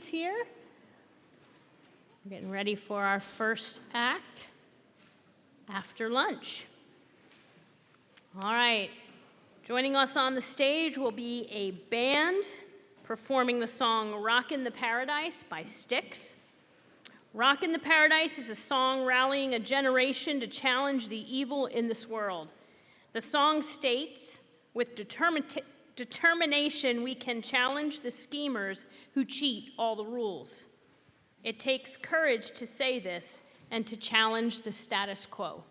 here. We're getting ready for our first act after lunch. All right, joining us on the stage will be a band performing the song Rockin the Paradise by Styx. Rockin the Paradise is a song rallying a generation to challenge the evil in this world. The song states, with determination we can challenge the schemers who cheat all the rules. It takes courage to say this and to challenge the status quo.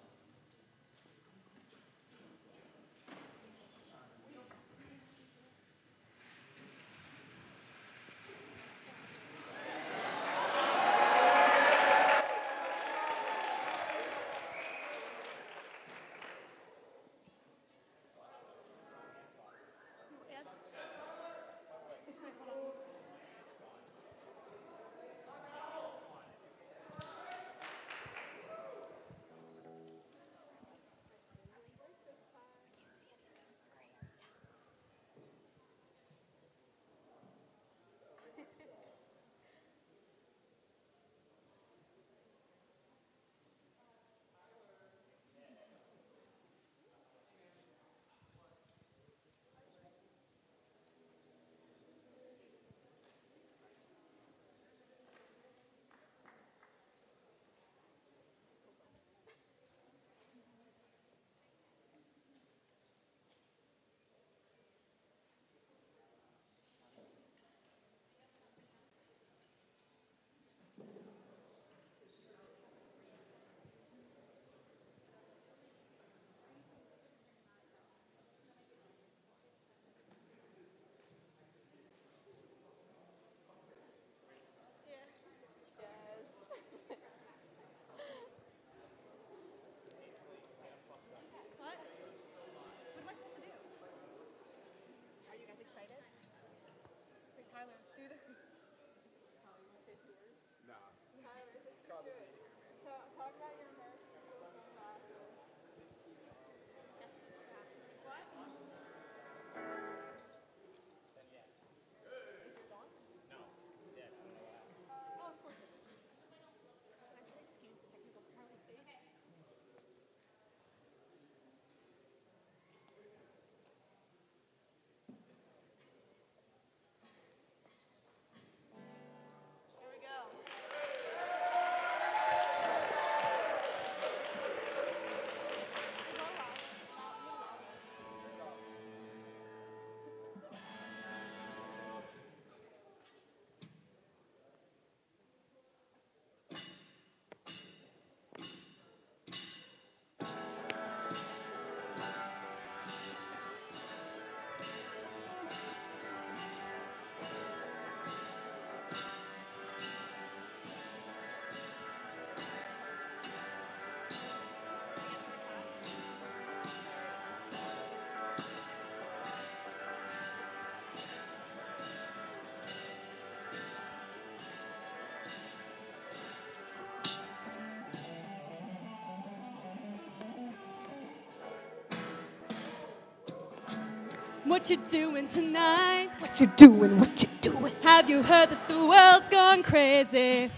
What you doing tonight? What you doing? What you doing? Have you heard that the world's gone crazy?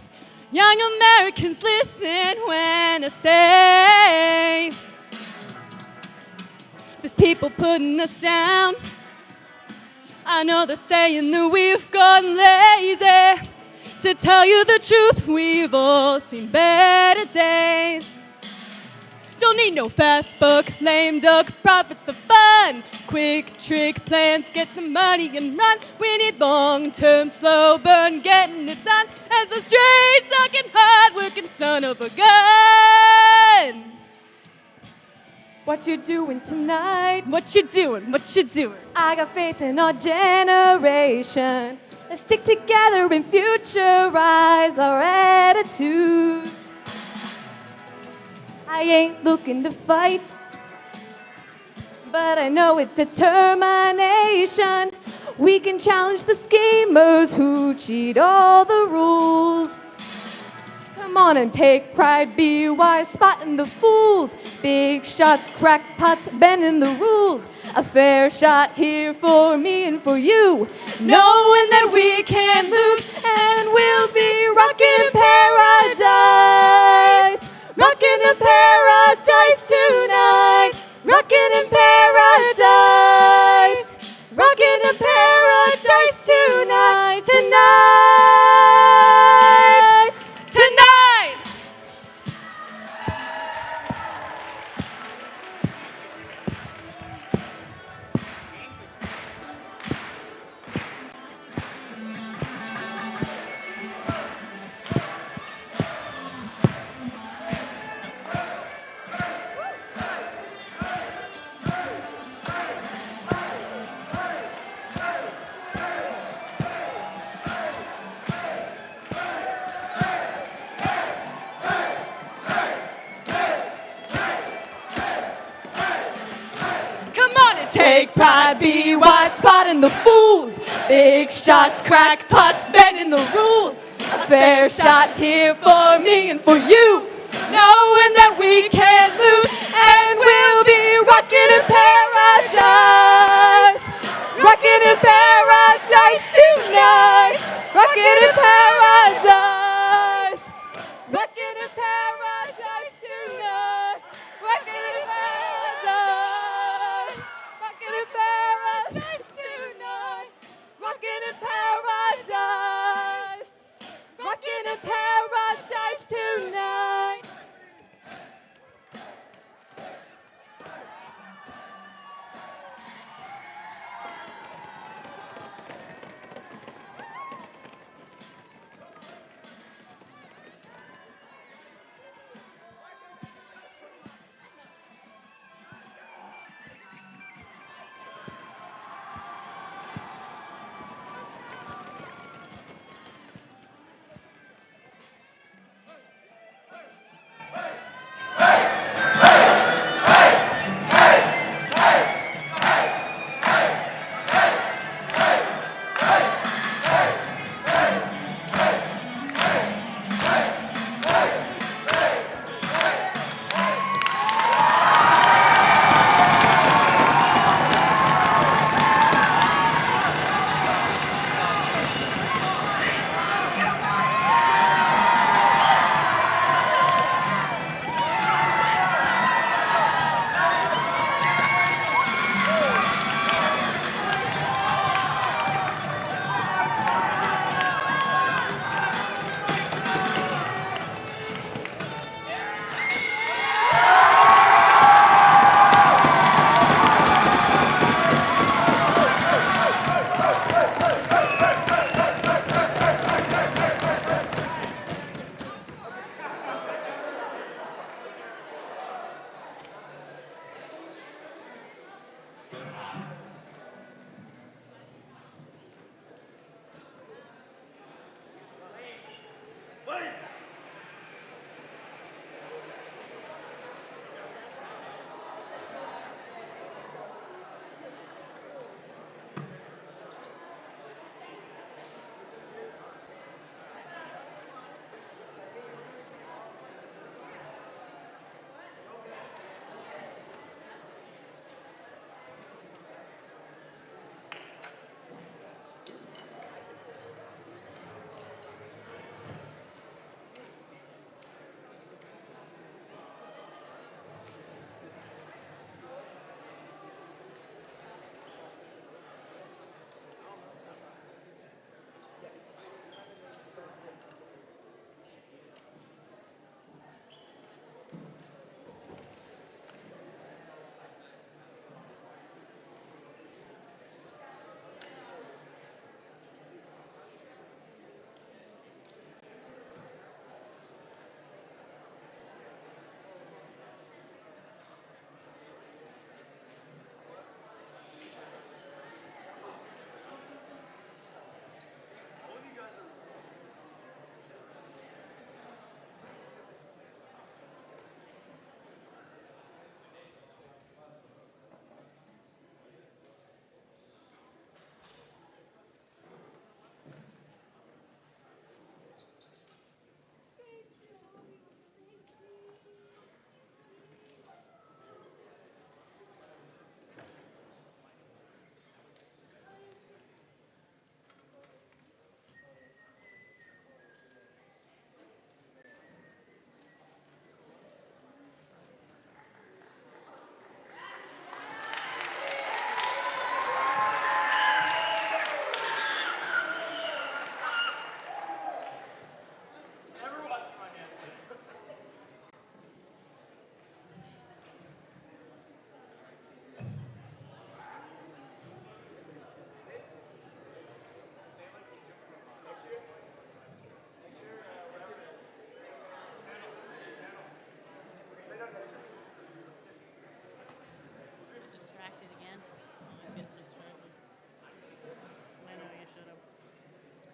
Young Americans, listen when I say there's people putting us down. I know they're saying that we've gone lazy. To tell you the truth, we've all seen better days. Don't need no fast book, lame duck, profits for fun. Quick trick plans, get the money and run. We need long-term, slow burn, getting it done. As a straight-talking, hard-working son of a gun. What you doing tonight? What you doing? What you doing? I got faith in our generation. Let's stick together and futurize our attitude. I ain't looking to fight, but I know it's determination. We can challenge the schemers who cheat all the rules. Come on and take pride, be wise, spotting the fools. Big shots, crackpots, bending the rules. A fair shot here for me and for you, knowing that we can't lose. And pride, be wise, spotting the fools. Big shots, crackpots, bending the rules. A fair shot here for me and for you, knowing that we can't lose, and we'll be rockin' in paradise. Rockin' in paradise tonight. Rockin' in paradise. Rockin' in paradise tonight. Rockin' in paradise. Rockin' in paradise tonight. Rockin' in paradise. Rockin' in paradise tonight.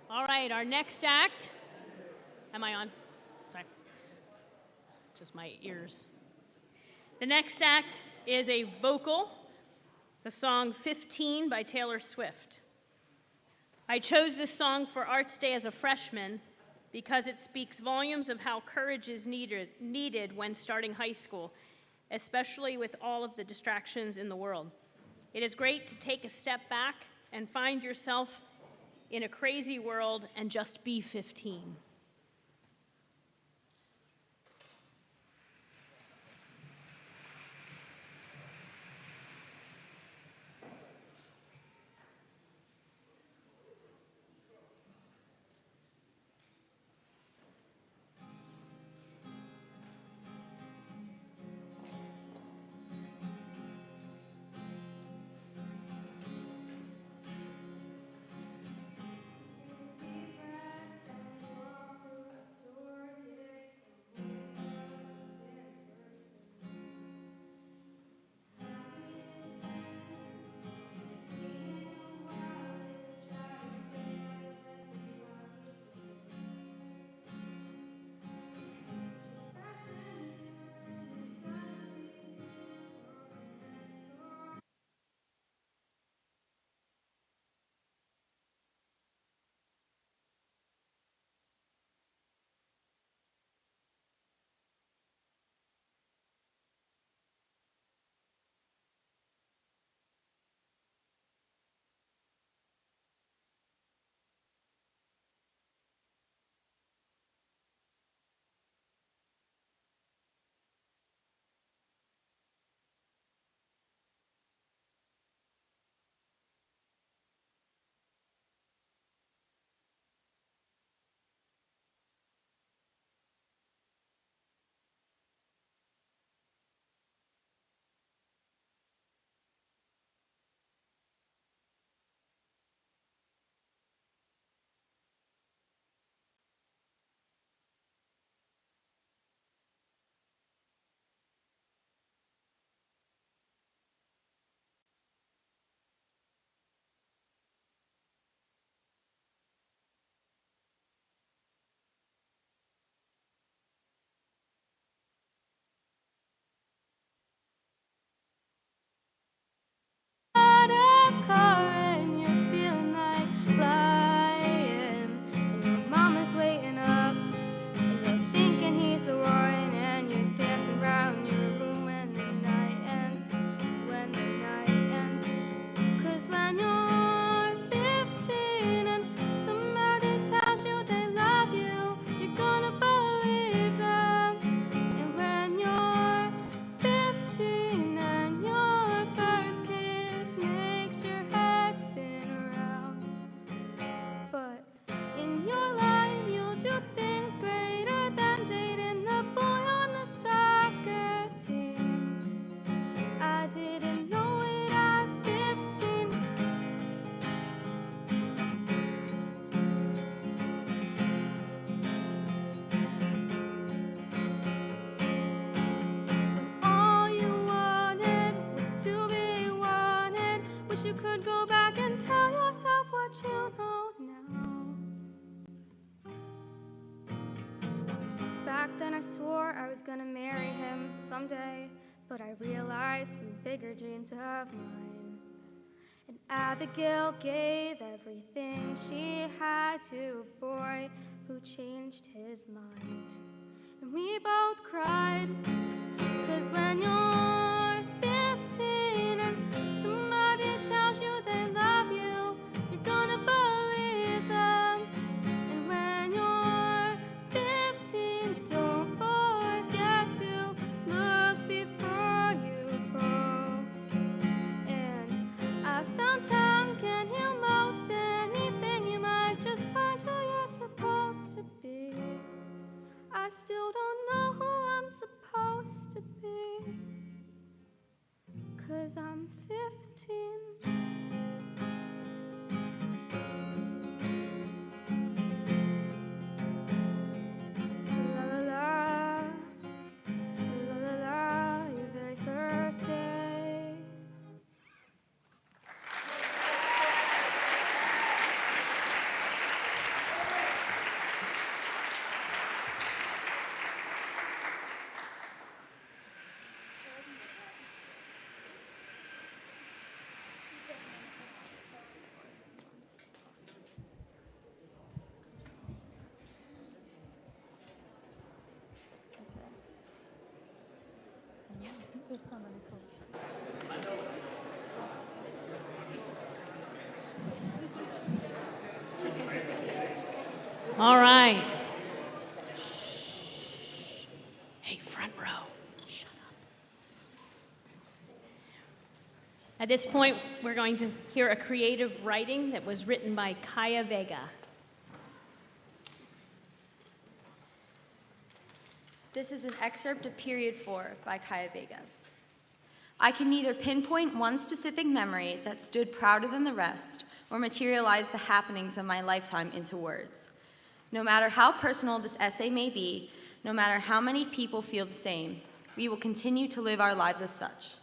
All right, our next act. Am I on? Sorry. Just my ears. The next act is a vocal. the song 15 by Taylor Swift. I chose this song for Arts Day as a freshman because it speaks volumes of how courage is needed when starting high school, especially with all of the distractions in the world. It is great to take a step back and find yourself in a crazy world and just be 15. And you're feeling like flying, and your mama's waiting up, and you're thinking he's the roaring, and you're dancing around your room when the night ends, when the night ends. 'Cause when you're 15 and somebody tells you they love you, you're gonna believe them. And when you're 15 and your first kiss makes your head spin around, but in your life you'll do things greater than dating the boy on the soccer team. I didn't know it at 15. All you wanted was to be wanted. Wish you could go back and tell yourself what you know now. Back then I swore I was gonna marry him someday, but I realized some bigger dreams of mine. And Abigail gave everything she had to a boy who changed his mind. And we both cried, 'cause when you're 15 and somebody tells you they love you, you're gonna believe them. And when you're 15, don't forget to look before you fall. And I found time can heal most anything. You might just find who you're supposed to be. I still don't know who I'm supposed to be, 'cause I'm 15. La la la, la la la, your very first day. All right. Hey, front row. Shut up. At this point, we're going to hear a creative writing that was written by Kaya Vega. This is an excerpt of Period 4 by Kaya Vega. I can neither pinpoint one specific memory that stood prouder than the rest or materialize the happenings of my lifetime into words. No matter how personal this essay may be, no matter how many people feel the same, we will continue to live our lives as such.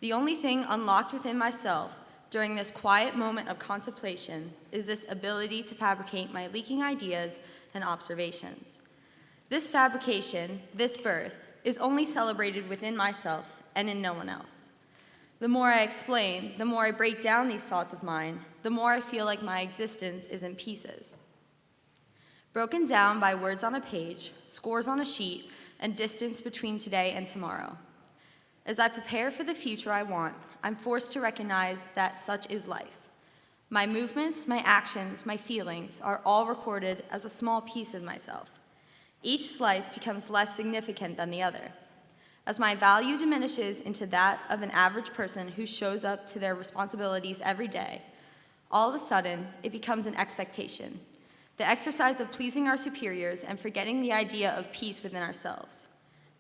The only thing unlocked within myself during this quiet moment of contemplation is this ability to fabricate my leaking ideas and observations. This fabrication, this birth, is only celebrated within myself and in no one else. The more I explain, the more I break down these thoughts of mine, the more I feel like my existence is in pieces. Broken down by words on a page, scores on a sheet, and distance between today and tomorrow. As I prepare for the future I want, I'm forced to recognize that such is life. My movements, my actions, my feelings are all recorded as a small piece of myself. Each slice becomes less significant than the other. As my value diminishes into that of an average person who shows up to their responsibilities every day, all of a sudden, it becomes an expectation. The exercise of pleasing our superiors and forgetting the idea of peace within ourselves.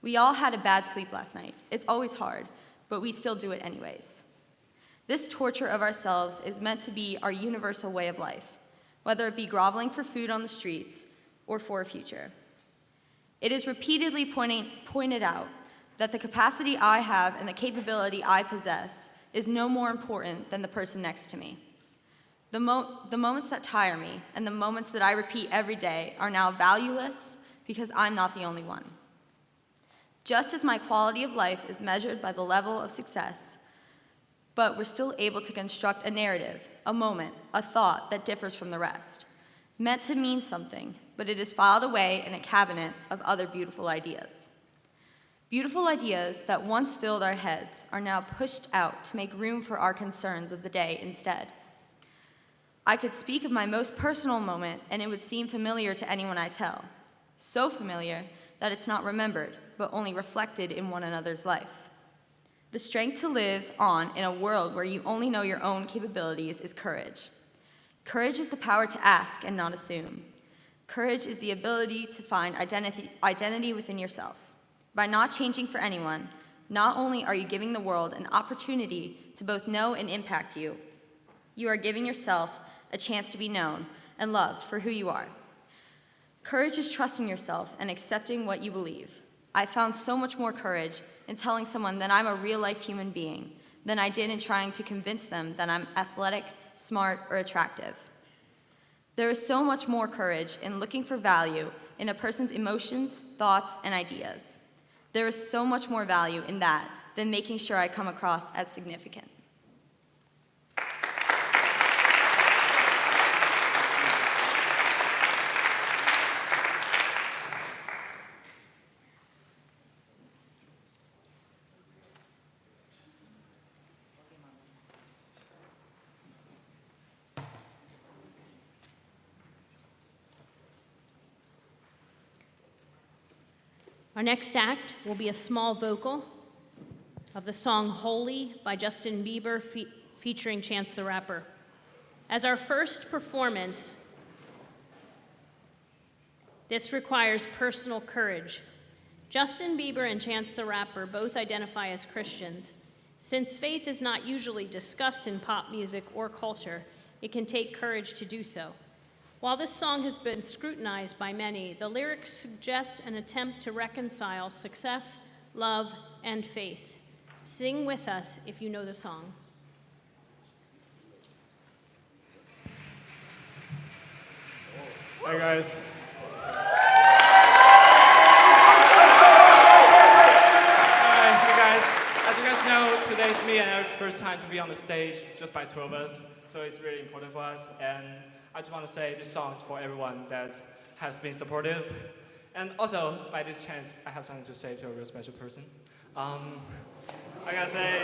We all had a bad sleep last night. It's always hard, but we still do it anyways. This torture of ourselves is meant to be our universal way of life, whether it be groveling for food on the streets or for a future. It is repeatedly pointed out that the capacity I have and the capability I possess is no more important than the person next to me. The moments that tire me and the moments that I repeat every day are now valueless because I'm not the only one. Just as my quality of life is measured by the level of success, but we're still able to construct a narrative, a moment, a thought that differs from the rest, meant to mean something, but it is filed away in a cabinet of other beautiful ideas. Beautiful ideas that once filled our heads are now pushed out to make room for our concerns of the day instead. I could speak of my most personal moment and it would seem familiar to anyone I tell. So familiar that it's not remembered, but only reflected in one another's life. The strength to live on in a world where you only know your own capabilities is courage. Courage is the power to ask and not assume. Courage is the ability to find identity within yourself. By not changing for anyone, not only are you giving the world an opportunity to both know and impact you, you are giving yourself a chance to be known and loved for who you are. Courage is trusting yourself and accepting what you believe. I found so much more courage in telling someone that I'm a real-life human being than I did in trying to convince them that I'm athletic, smart, or attractive. There is so much more courage in looking for value in a person's emotions, thoughts, and ideas. There is so much more value in that than making sure I come across as significant. Our next act will be a small vocal of the song Holy by Justin Bieber featuring Chance the Rapper. As our first performance, this requires personal courage. Justin Bieber and Chance the Rapper both identify as Christians. Since faith is not usually discussed in pop music or culture, it can take courage to do so. While this song has been scrutinized by many, the lyrics suggest an attempt to reconcile success, love, and faith. Sing with us if you know the song. Hi guys. Hey guys. As you guys know, today's me and Eric's first time to be on the stage, just by two of us. So it's really important for us. And I just want to say this song is for everyone that has been supportive. And also, by this chance, I have something to say to a real special person. I gotta say,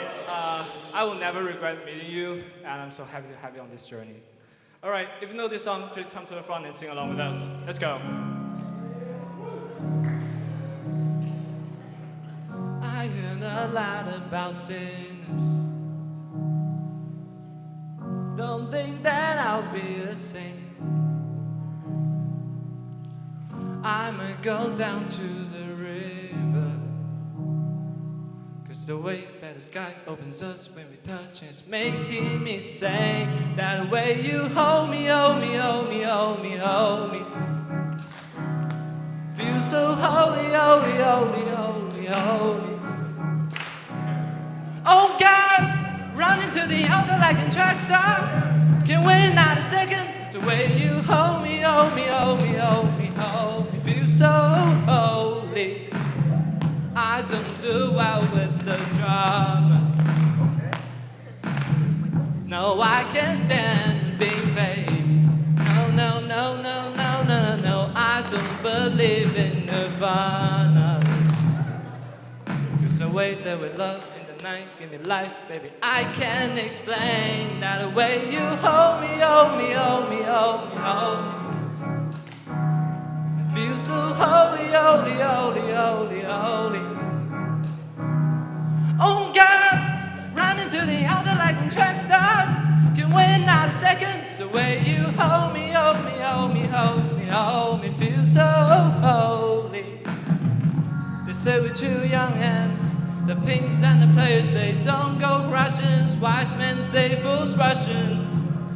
I will never regret meeting you, and I'm so happy to have you on this journey. All right, if you know this song, please come to the front and sing along with us. Let's go. I hear a lot about sinners. Don't think that I'll be the same. I'ma go down to the river, 'cause the way that the sky opens us when we touch it's making me say that way you hold me, hold me, hold me, hold me, hold me. Feel so holy, holy, holy, holy, holy. Oh God, running to the altar like a track star. Can't wait not a second. It's the way you hold me, hold me, hold me, hold me, hold me. Feel so holy. I don't do well with the dramas. No, I can't stand being fake. No, no, no, no, no, no, no. I don't believe in nirvana. 'Cause the way that we love in the night give me life, baby. I can't explain that the way you hold me, hold me, hold me, hold me, hold me. Feel so holy, holy, holy, holy, holy. Oh God, running to the altar like a track star. Can wait not a second. It's the way you hold me, hold me, hold me, hold me, hold me. Feel so holy. They say we're too young and the pinks and the players say don't go Russians. Wise men say fools Russian,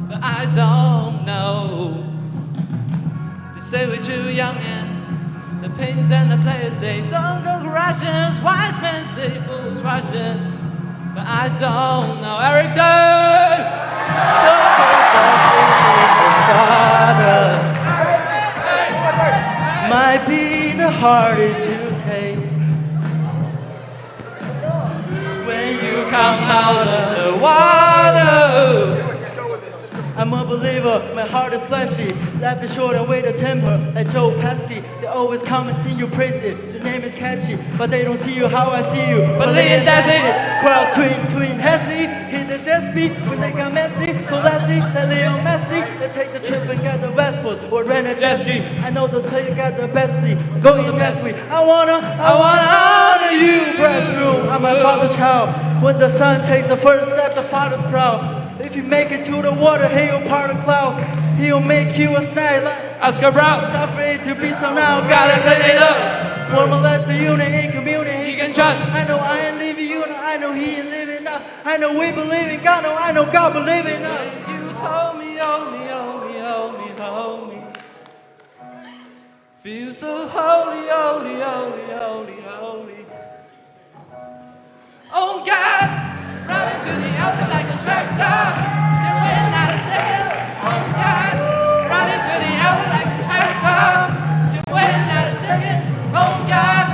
but I don't know. They say we're too young and the pinks and the players say don't go Russians. Wise men say fools Russian, but I don't know. Eric Day! Might be the hardest to take when you Come out of the water. I'm a believer, my heart is fleshy. Life is short and way to temper, like Joe Pesci. They always come and sing you praise it. Your name is catchy, but they don't see you how I see you. Believe that's it. Cross tween Hesse. Hit the jet speed when they got messy. Coletti, that Leo Messi. They take the trip and get the Vespers or rent a jet ski. I know those players got the best league. Go to the best week. I wanna honor you. Press room, I'm my father's child. When the son takes the first step, the father's proud. If you make it to the water, he'll part the clouds. He'll make you a snag like Oscar Brown. I'm afraid to be so now. Gotta clean it up. Formalize the unit in community. He can trust. I know I ain't leaving you, and I know he ain't leaving us. I know we believe in God, I know God believe in us. You hold me, hold me, hold me, hold me, hold me. Feel so holy, holy, holy, holy, holy. Oh God, running to the altar like a track star. Can't wait not a second. Oh God, running to the altar like a track star. Can't wait not a second. Oh God,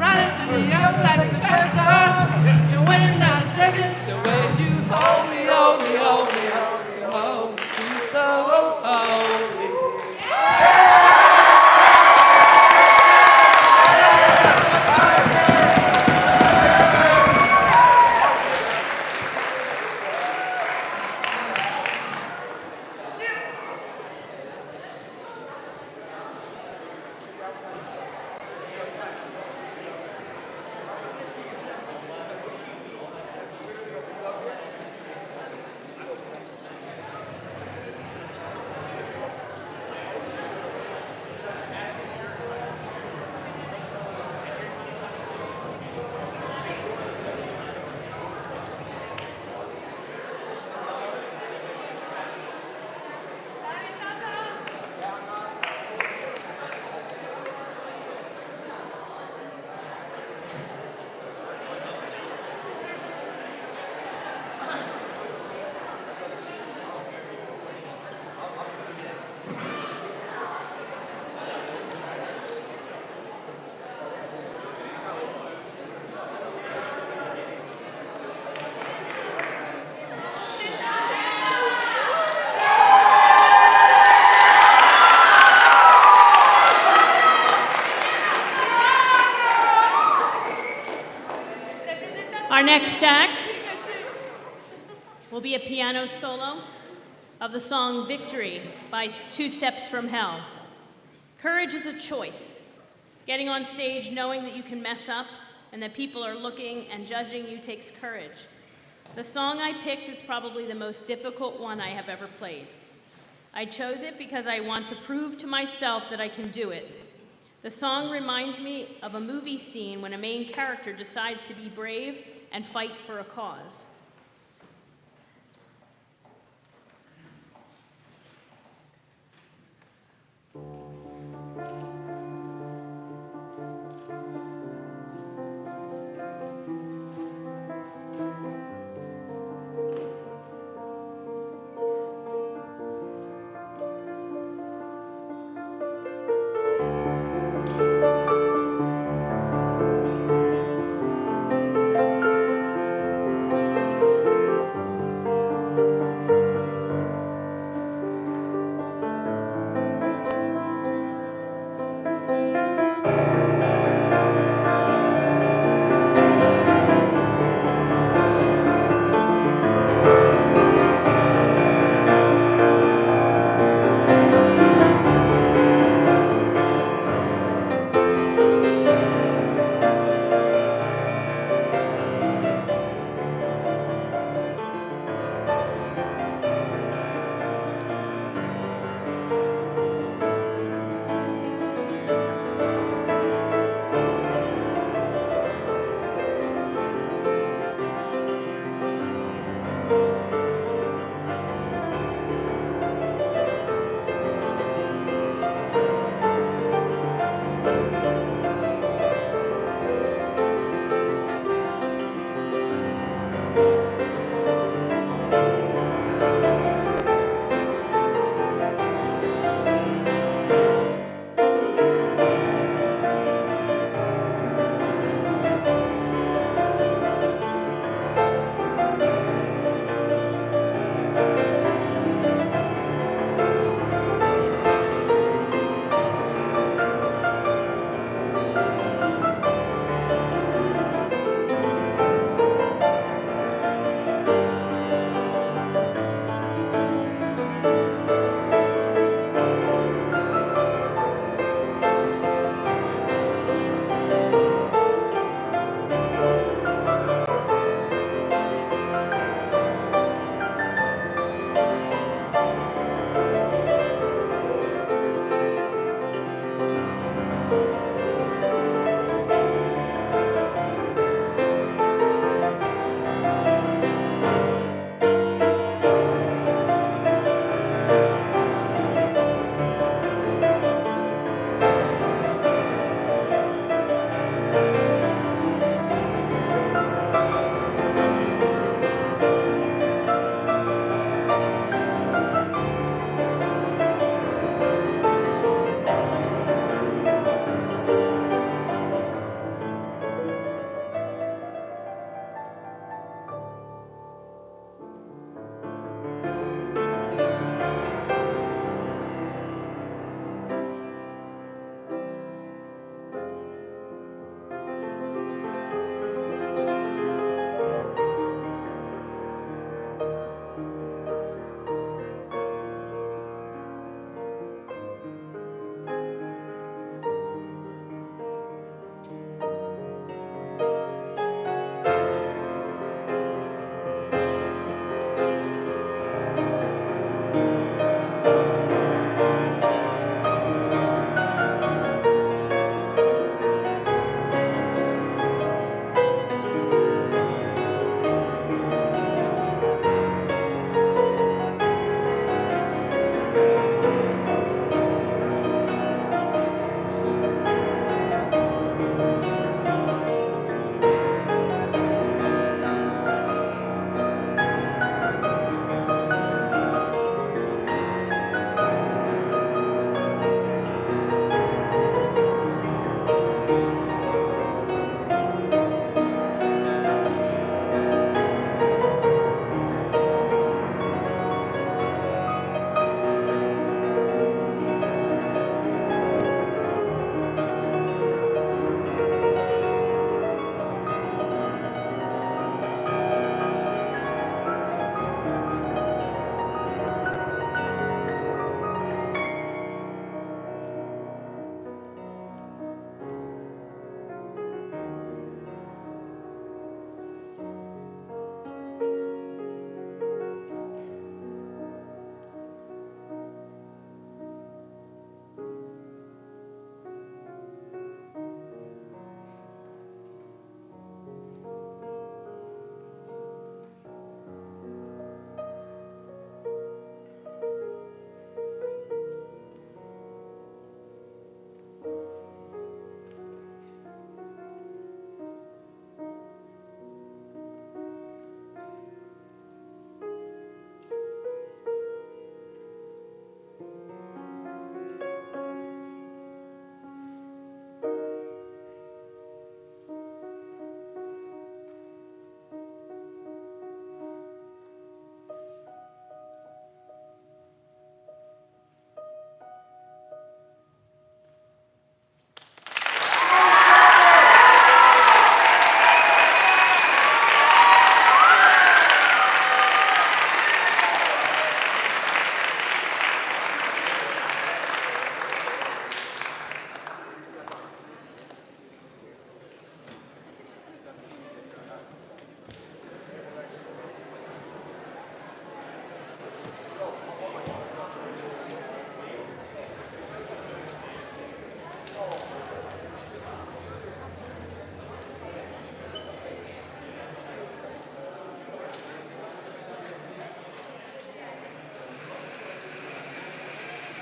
running to the altar like a track star. Can't wait not a second. So when you hold me, hold me, hold me, hold me, hold me, feel so holy. Our next act will be a piano solo of the song Victory by Two Steps from Hell. Courage is a choice. Getting on stage knowing that you can mess up and that people are looking and judging you takes courage. The song I picked is probably the most difficult one I have ever played. I chose it because I want to prove to myself that I can do it. The song reminds me of a movie scene when a main character decides to be brave and fight for a cause.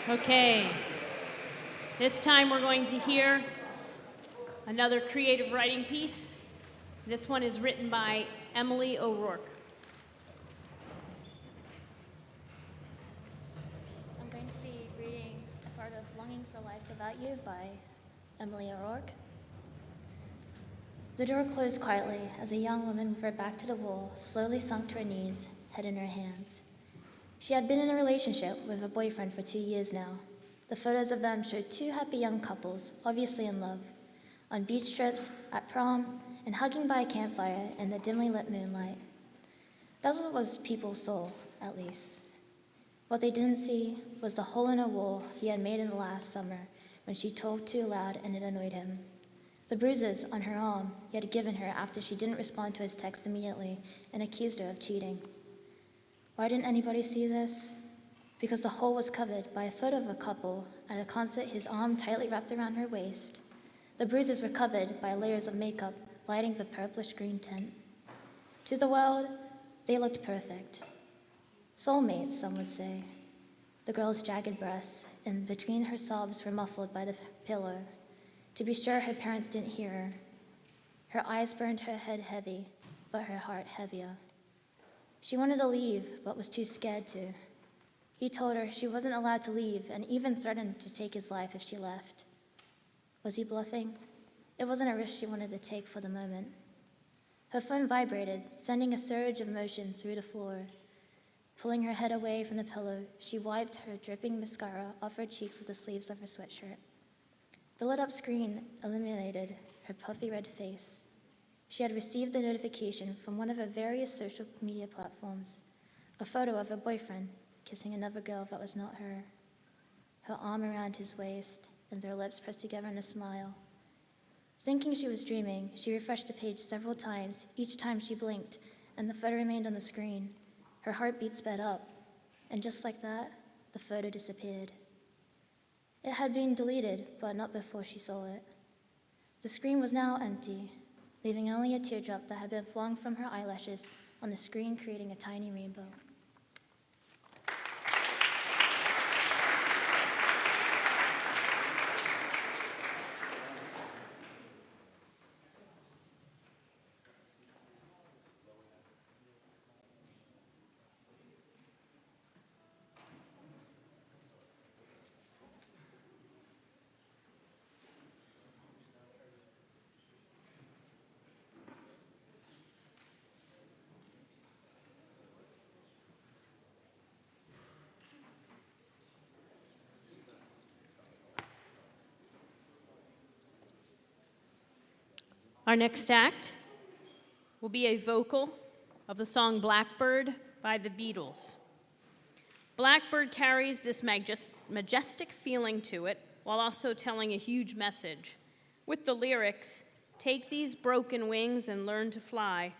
Okay. This time we're going to hear another creative writing piece. This one is written by Emily O'Rourke. I'm going to be reading a part of Longing for Life Without You by Emily O'Rourke. The door closed quietly as a young woman with her back to the wall slowly sunk to her knees, head in her hands. She had been in a relationship with a boyfriend for 2 years now. The photos of them showed two happy young couples, obviously in love, on beach trips, at prom, and hugging by a campfire in the dimly lit moonlight. That's what was people saw, at least. What they didn't see was the hole in her wall he had made in the last summer when she talked too loud and it annoyed him. The bruises on her arm he had given her after she didn't respond to his text immediately and accused her of cheating. Why didn't anybody see this? Because the hole was covered by a photo of a couple at a concert, his arm tightly wrapped around her waist. The bruises were covered by layers of makeup, lighting the purplish green tint. To the world, they looked perfect. Soulmates, some would say. The girl's jagged breasts, in between her sobs, were muffled by the pillow. To be sure, her parents didn't hear her. Her eyes burned her head heavy, but her heart heavier. She wanted to leave, but was too scared to. He told her she wasn't allowed to leave and even threatened to take his life if she left. Was he bluffing? It wasn't a risk she wanted to take for the moment. Her phone vibrated, sending a surge of motion through the floor. Pulling her head away from the pillow, she wiped her dripping mascara off her cheeks with the sleeves of her sweatshirt. The lit-up screen illuminated her puffy red face. She had received a notification from one of her various social media platforms, a photo of her boyfriend kissing another girl that was not her, her arm around his waist and their lips pressed together in a smile. Thinking she was dreaming, she refreshed the page several times, each time she blinked, and the photo remained on the screen. Her heartbeat sped up, and just like that, the photo disappeared. It had been deleted, but not before she saw it. The screen was now empty, leaving only a teardrop that had been flung from her eyelashes on the screen, creating a tiny rainbow. Our next act will be a vocal of the song Blackbird by the Beatles. Blackbird carries this majestic feeling to it while also telling a huge message. With the lyrics, "Take these broken wings and learn to fly."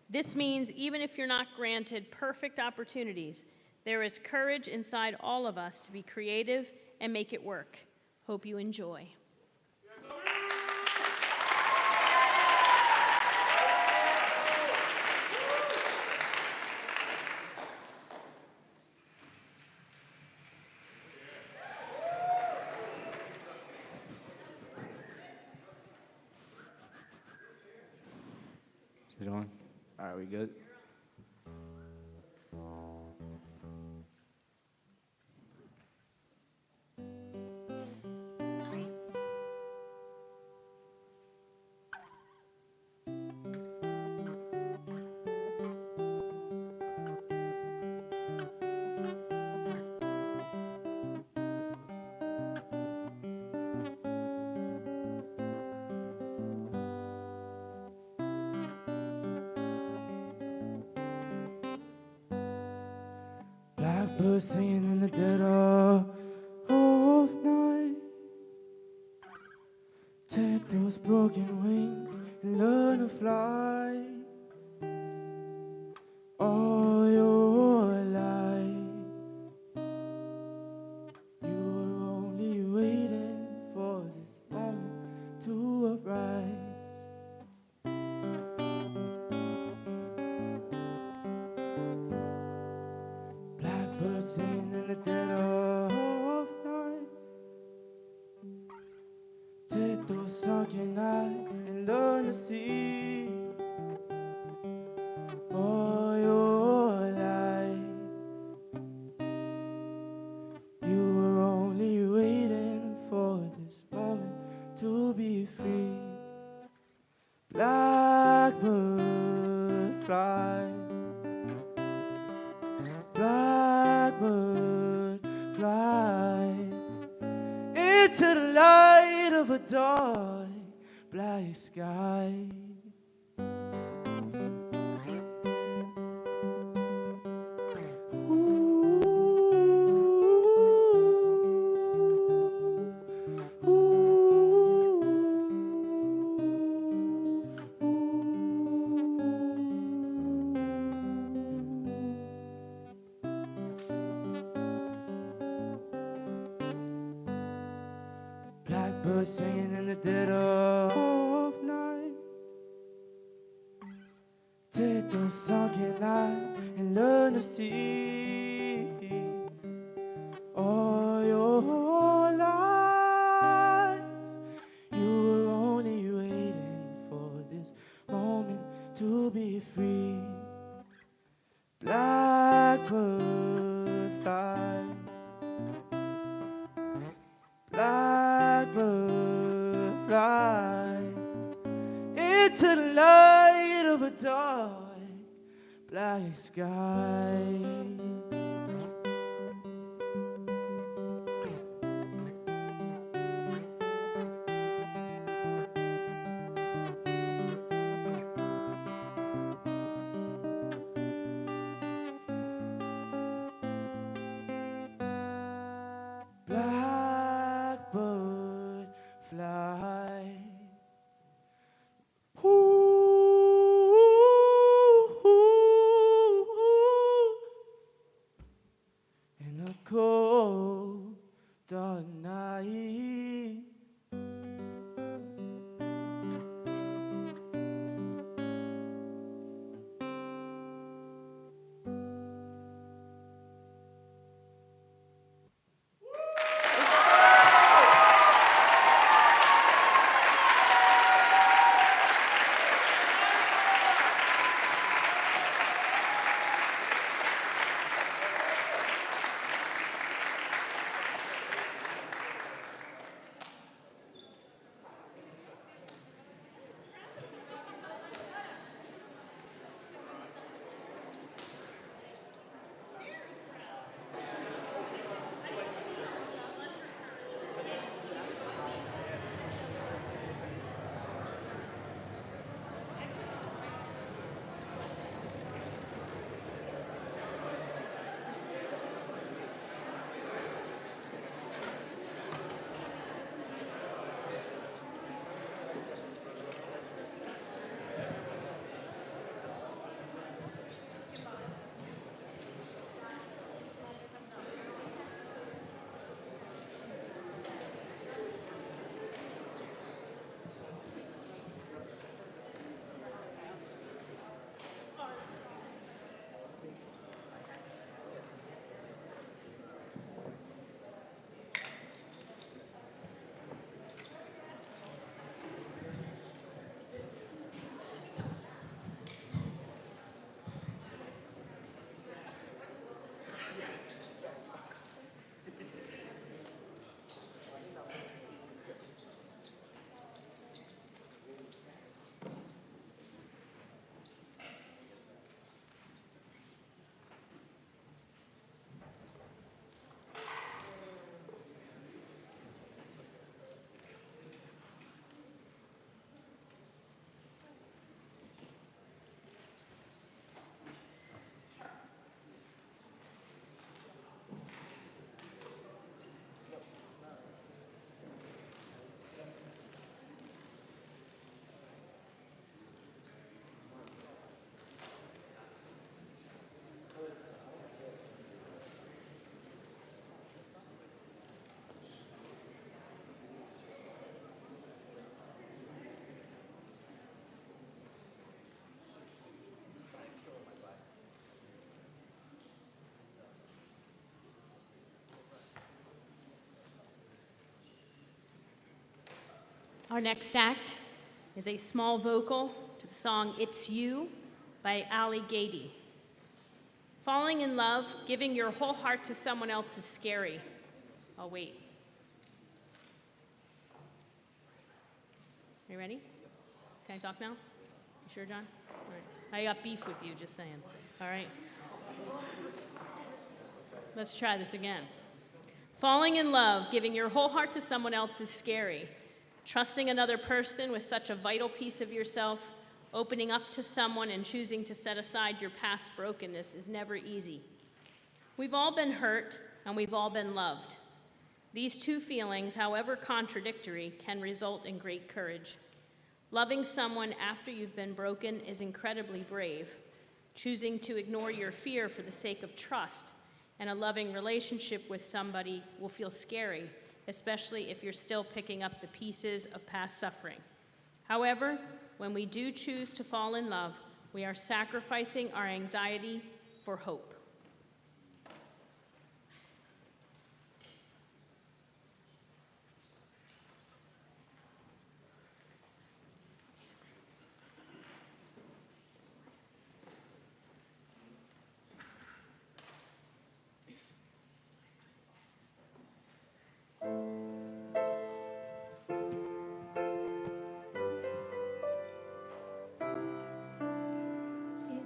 This means even if you're not granted perfect opportunities, there is courage inside all of us to be creative and make it work. Hope you enjoy. Is it on? All right, we good? Blackbird singing in the dead of night. Take those broken wings and learn to fly. All your life, you were only waiting for this moment to arise. Blackbird singing in the dead of night. sunken eyes and learn to see all your life. You were only waiting for this moment to be free. Blackbird fly, blackbird fly into the light of a dark black sky. Blackbird singing in the dead of night. Take those sunken eyes and learn to see all your life. You were only waiting for this moment to be free. Blackbird fly, blackbird fly into the light of a dark black sky. Blackbird fly. In a cold, dark night. Our next act is a small vocal to the song It's You by Ali Gady. Falling in love, giving your whole heart to someone else is scary. I'll wait. Are you ready? Can I talk now? You sure, John? All right. I got beef with you, just saying. All right. Let's try this again. Falling in love, giving your whole heart to someone else is scary. Trusting another person with such a vital piece of yourself, opening up to someone and choosing to set aside your past brokenness is never easy. We've all been hurt and we've all been loved. These two feelings, however contradictory, can result in great courage. Loving someone after you've been broken is incredibly brave. Choosing to ignore your fear for the sake of trust and a loving relationship with somebody will feel scary, especially if you're still picking up the pieces of past suffering. However, when we do choose to fall in love, we are sacrificing our anxiety for hope.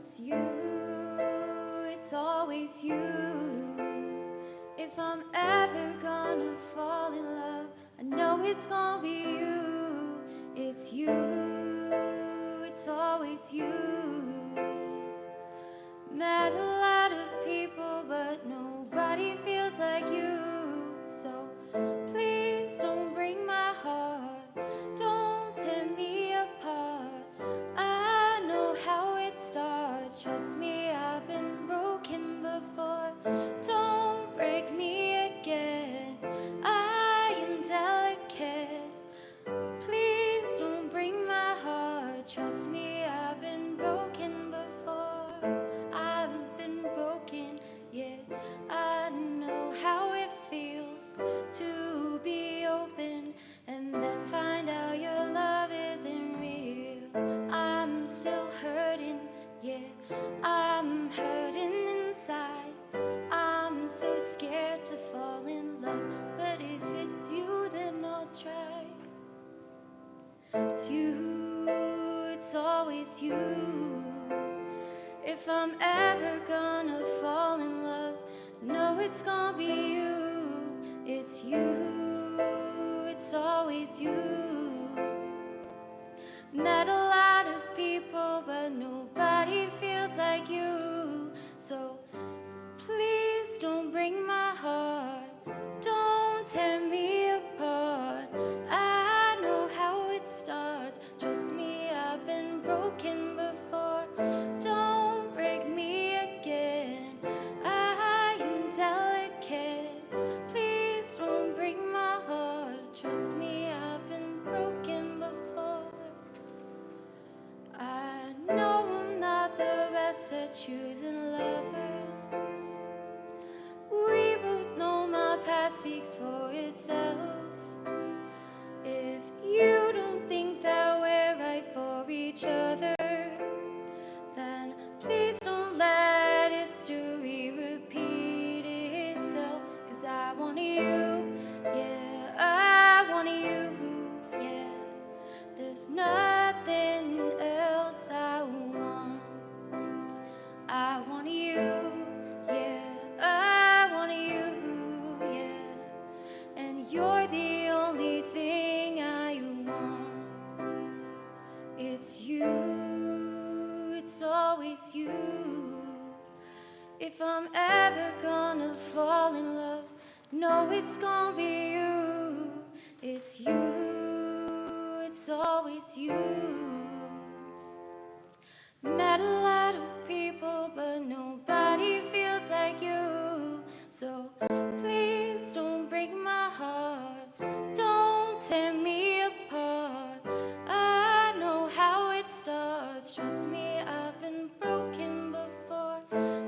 It's you, it's always you. If I'm ever gonna fall in love, I know it's gonna be you. It's you, it's always you. Met a lot of people, but nobody feels like you. So please don't break my heart, don't tear me apart. I know how it starts, trust me, I've been broken before. Don't break me again, I am delicate. Please don't break my heart, trust me, I've been broken before. I've been broken, yeah, I know how it feels to be open and then find out your love isn't real. I'm still hurting, yeah, I'm hurting inside. I'm so scared to fall in love, but if it's you, then I'll try. It's you, it's always you. If I'm ever gonna fall in love, no, it's gonna be you. It's you, it's always you. Met a lot of people, but nobody feels like you. So please don't break my heart, don't tear me apart. I know how it starts, trust me, I've been broken before. Don't break me again, I am delicate. Please don't break my heart, trust me, I've been broken before. I know I'm not the best at choosing lovers. We both know my past speaks for itself. If you don't think that we're right for each other, then please don't let history repeat itself. 'Cause I want you, yeah, I want you, yeah. There's nothing else I want. I want you, yeah, I want you, yeah. And you're the only thing I want. It's you, it's always you. If I'm ever gonna fall in love, no, it's gonna be you. It's you, it's always you. Met a lot of people, but nobody feels like you. So please don't break my heart, don't tear me apart. I know how it starts, trust me, I've been broken before.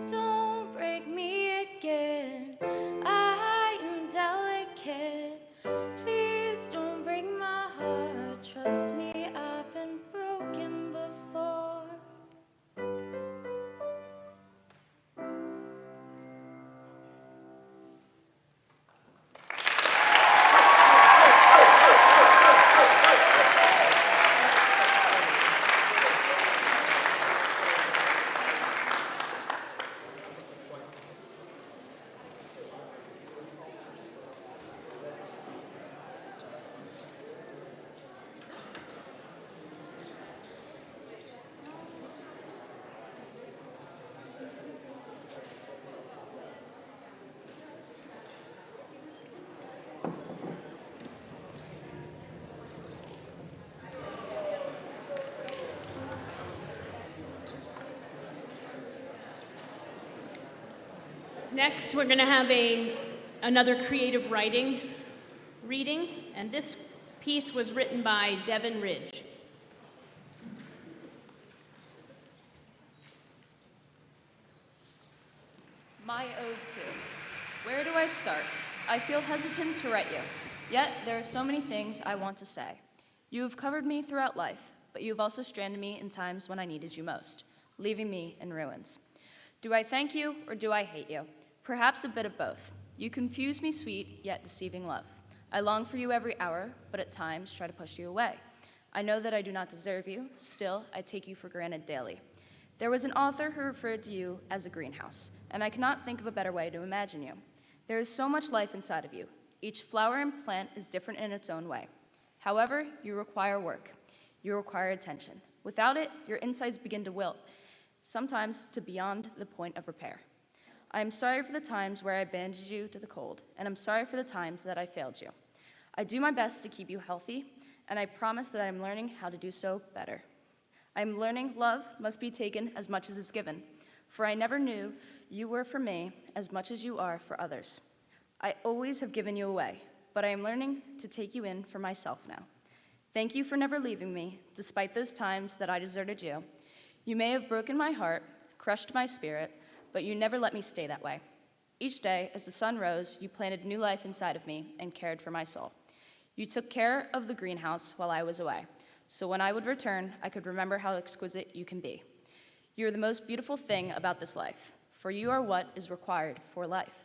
Don't break me again, I am delicate. Please don't break my heart, Next, we're going to have another creative writing reading, and this piece was written by Devin Ridge. My ode to. Where do I start? I feel hesitant to write you, yet there are so many things I want to say. You have covered me throughout life, but you have also stranded me in times when I needed you most, leaving me in ruins. Do I thank you or do I hate you? Perhaps a bit of both. You confuse me sweet, yet deceiving love. I long for you every hour, but at times try to push you away. I know that I do not deserve you, still I take you for granted daily. There was an author who referred to you as a greenhouse, and I cannot think of a better way to imagine you. There is so much life inside of you. Each flower and plant is different in its own way. However, you require work. You require attention. Without it, your insides begin to wilt, sometimes to beyond the point of repair. I am sorry for the times where I abandoned you to the cold, and I'm sorry for the times that I failed you. I do my best to keep you healthy, and I promise that I'm learning how to do so better. I'm learning love must be taken as much as is given, for I never knew you were for me as much as you are for others. I always have given you away, but I am learning to take you in for myself now. Thank you for never leaving me, despite those times that I deserted you. You may have broken my heart, crushed my spirit, but you never let me stay that way. Each day, as the sun rose, you planted new life inside of me and cared for my soul. You took care of the greenhouse while I was away, so when I would return, I could remember how exquisite you can be. You are the most beautiful thing about this life, for you are what is required for life.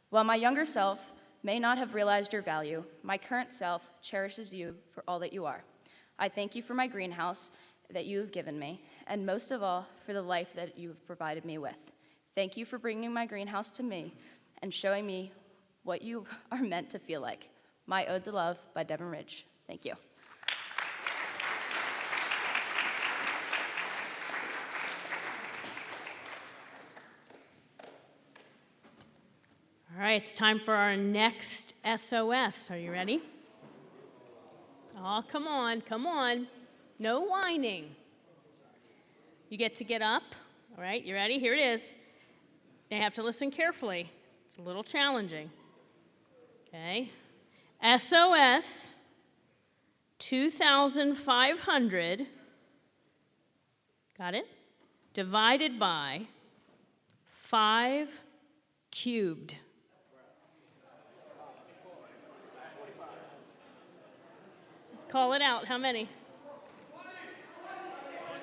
While my younger self may not have realized your value, my current self cherishes you for all that you are. I thank you for my greenhouse that you have given me, and most of all, for the life that you have provided me with. Thank you for bringing my greenhouse to me and showing me what you are meant to feel like. My Ode to Love by Devin Ridge. Thank you. All right, it's time for our next SOS. Are you ready? Oh, come on, come on. No whining. You get to get up. All right, you ready? Here it is. Now you have to listen carefully. It's a little challenging. Okay. SOS 2,500, got it? Divided by 5 cubed. Call it out. How many?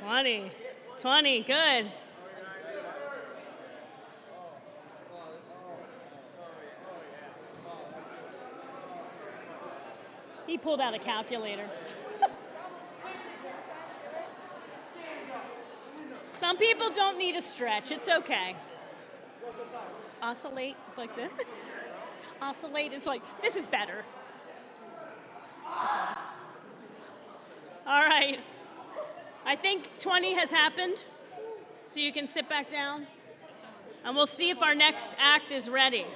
20. 20. Good. He pulled out a calculator. Some people don't need a stretch. It's okay. Oscillate is like this. Oscillate is like, this is better. All right. I think 20 has happened, so you can sit back down. And we'll see if our next act is ready.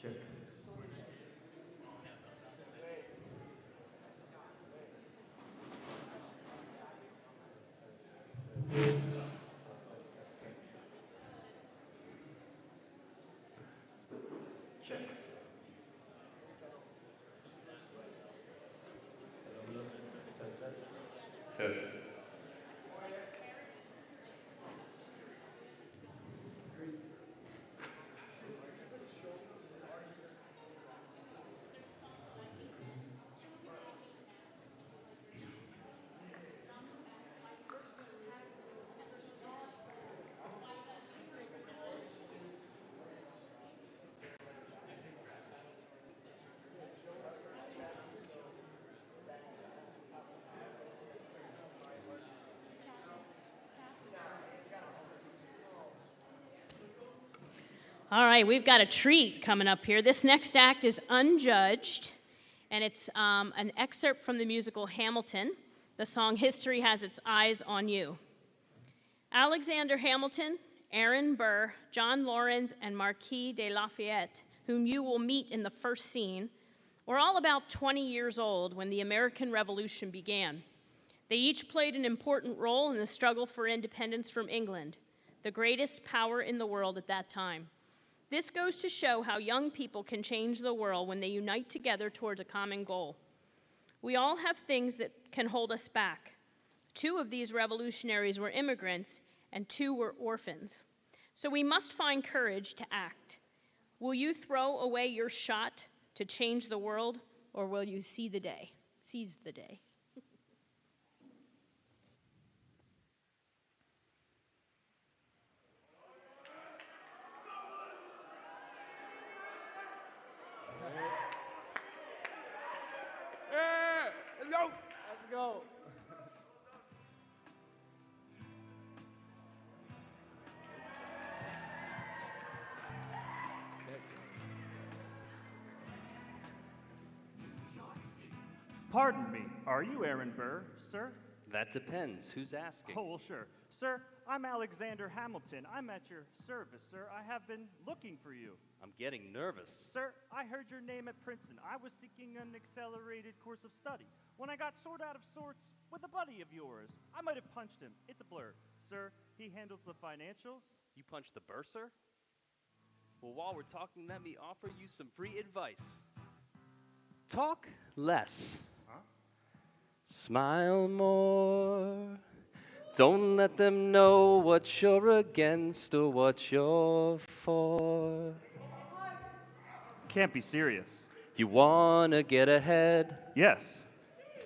Test. All right, we've got a treat coming up here. This next act is Unjudged, and it's an excerpt from the musical Hamilton. The song History Has Its Eyes on You. Alexander Hamilton, Aaron Burr, John Laurens, and Marquis de Lafayette, whom you will meet in the first scene, were all about 20 years old when the American Revolution began. They each played an important role in the struggle for independence from England, the greatest power in the world at that time. This goes to show how young people can change the world when they unite together towards a common goal. We all have things that can hold us back. 2 of these revolutionaries were immigrants, and 2 were orphans. So we must find courage to act. Will you throw away your shot to change the world, or will you seize the day? Let's go. Pardon me, are you Aaron Burr, sir? That depends. Who's asking? Oh, well, sure. Sir, I'm Alexander Hamilton. I'm at your service, sir. I have been looking for you. I'm getting nervous. Sir, I heard your name at Princeton. I was seeking an accelerated course of study. When I got sort out of sorts with a buddy of yours, I might have punched him. It's a blur. Sir, he handles the financials. You punched the bursar? Well, while we're talking, let me offer you some free advice. Talk less. Huh? Smile more. Don't let them know what you're against or what you're for. Can't be serious. You wanna get ahead? Yes.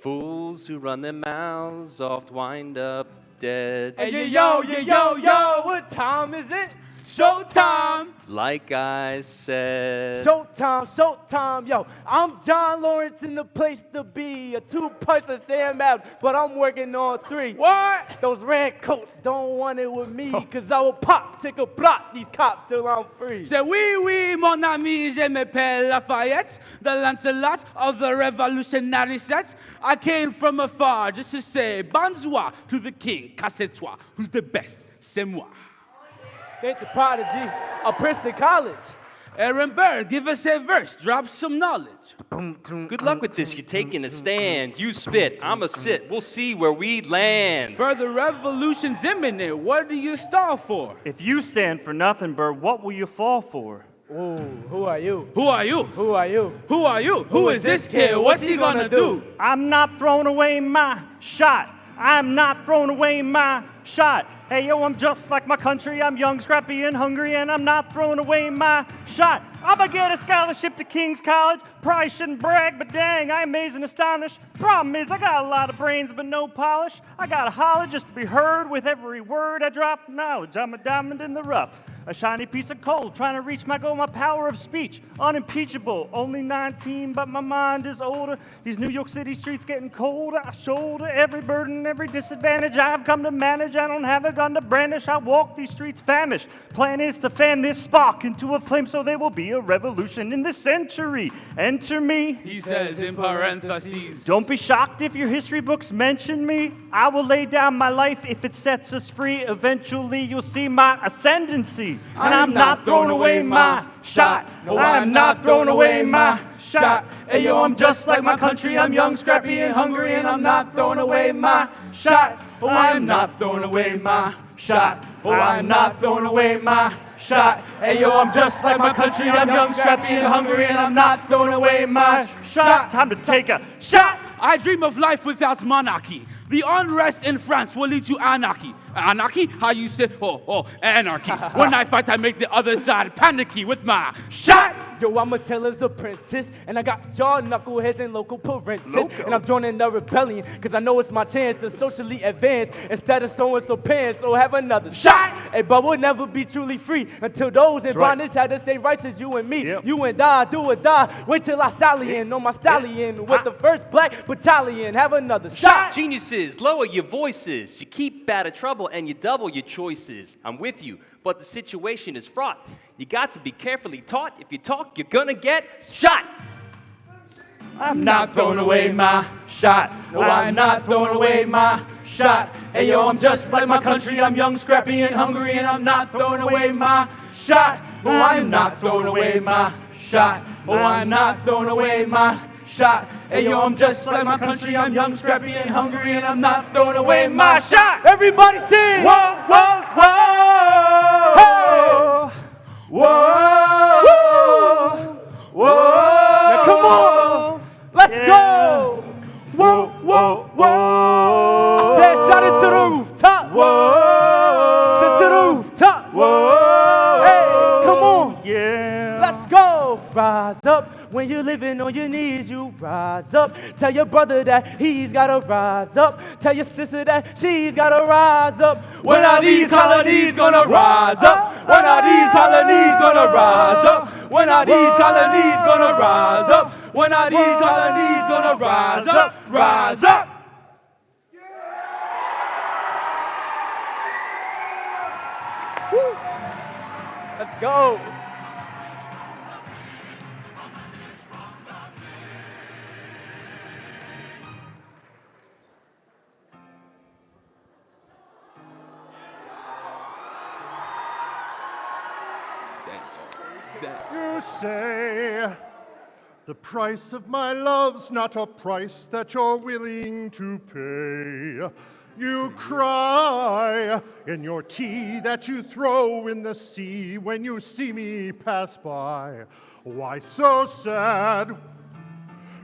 Fools who run their mouths oft wind up dead. Hey, yo, what time is it? Showtime! Like I said. Showtime, yo. I'm John Lawrence in the place to be. A 2-person Sam Adams, but I'm working on 3. What? Those red coats don't want it with me, cause I will pop, chick a block these cops till I'm free. C'est oui, mon ami, je m'appelle Lafayette, the Lancelot of the revolutionary set. I came from afar just to say bonsoir to the king, casse-toi, who's the best, c'est moi. Ain't the prodigy of Princeton College. Aaron Burr, give us a verse, drop some knowledge. Good luck with this, you're taking a stand. You spit, I'ma sit, we'll see where we land. Burr, the revolution's imminent, what do you stall for? If you stand for nothing, Burr, what will you fall for? Ooh, who are you? Who are you? Who are you? Who are you? Who is this kid? What's he gonna do? I'm not throwing away my shot. I'm not throwing away my shot. Hey, yo, I'm just like my country. I'm young, scrappy, and hungry, and I'm not throwing away my shot. I'ma get a scholarship to King's College. Probably shouldn't brag, but dang, I amaze and astonish. Problem is, I got a lot of brains, but no polish. I gotta holler just to be heard with every word I drop. Knowledge, I'm a diamond in the rough. A shiny piece of coal, trying to reach my goal, my power of speech, unimpeachable. Only 19, but my mind is older. These New York City streets getting colder. I shoulder every burden, every disadvantage I've come to manage. I don't have a gun to brandish. I walk these streets famished. Plan is to fan this spark into a flame, so there will be a revolution in this century. Enter me. He says in parentheses. Don't be shocked if your history books mention me. I will lay down my life if it sets us free. Eventually you'll see my ascendancy. And I'm not throwing away my shot. No, I'm not throwing away my shot. Hey yo, I'm just like my country. I'm young, scrappy, and hungry, and I'm not throwing away my shot. Oh, I'm not throwing away my shot. Oh, I'm not throwing away my shot. Hey yo, I'm just like my country. I'm young, scrappy, and hungry, and I'm not throwing away my shot. Time to take a shot. I dream of life without monarchy. The unrest in France will lead to anarchy. Anarchy? How you say? Anarchy. When I fight, I make the other side panicky with my shot. Yo, I'm a tailor's apprentice, and I got jaw knuckleheads and local parentis. And I'm joining the rebellion, cause I know it's my chance to socially advance instead of sewing some pants. So have another shot. Hey, but we'll never be truly free until those in bondage had the same rights as you and me. Yep. You and I, do or die. Wait till I sally in on my stallion with the 1st Black Battalion. Have another shot. Geniuses, lower your voices. You keep out of trouble and you double your choices. I'm with you, but the situation is fraught. You got to be carefully taught. If you talk, you're gonna get shot. I'm not throwing away my shot. No, I'm not throwing away my shot. Hey yo, I'm just like my country. I'm young, scrappy, and hungry, and I'm not throwing away my shot. Oh, I'm not throwing away my shot. Oh, I'm not throwing away my shot. Hey yo, I'm just like my country. I'm young, scrappy, and hungry, and I'm not throwing away my shot. Everybody sing! Whoa, whoa, whoa! Hey! Whoa! Whoa! Now come on! Let's go! Whoa, whoa, whoa! I said shout it to the rooftop! Whoa! Sit to the rooftop! Whoa! Hey, come on! Yeah! Let's go! Rise up. When you're living on your knees, you rise up. Tell your brother that he's gotta rise up. Tell your sister that she's gotta rise up. When are these colonies gonna rise up? When are these colonies gonna rise up? When are these colonies gonna rise up? When are these colonies gonna rise up? Rise up! Woo. Let's go. You say the price of my love's not a price that you're willing to pay. You cry in your tea that you throw in the sea when you see me pass by. Why so sad?